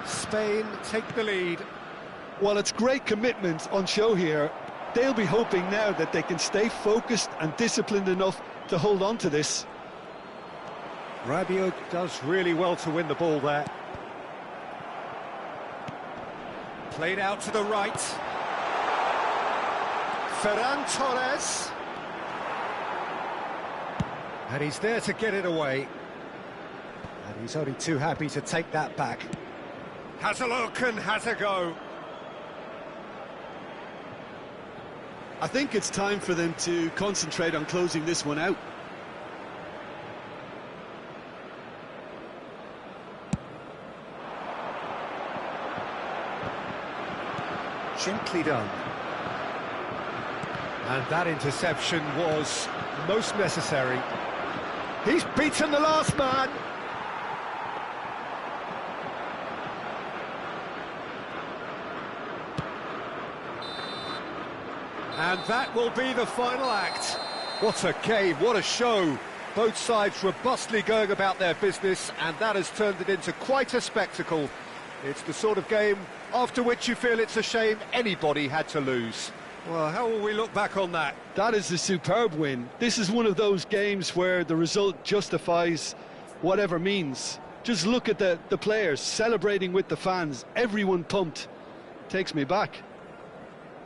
Speaker 1: Spain take the lead.
Speaker 2: Well, it's great commitment on show here. They'll be hoping now that they can stay focused and disciplined enough to hold on to this.
Speaker 1: Rabiot does really well to win the ball there. Played out to the right. Ferran Torres. And he's there to get it away. And he's only too happy to take that back. Has a look and has a go.
Speaker 2: I think it's time for them to concentrate on closing this one out.
Speaker 1: Gently done. And that interception was most necessary. He's beaten the last man. And that will be the final act. What a game, what a show. Both sides robustly going about their business, and that has turned it into quite a spectacle. It's the sort of game after which you feel it's a shame anybody had to lose. Well, how will we look back on that?
Speaker 2: That is a superb win. This is one of those games where the result justifies whatever means. Just look at the players celebrating with the fans, everyone pumped. Takes me back.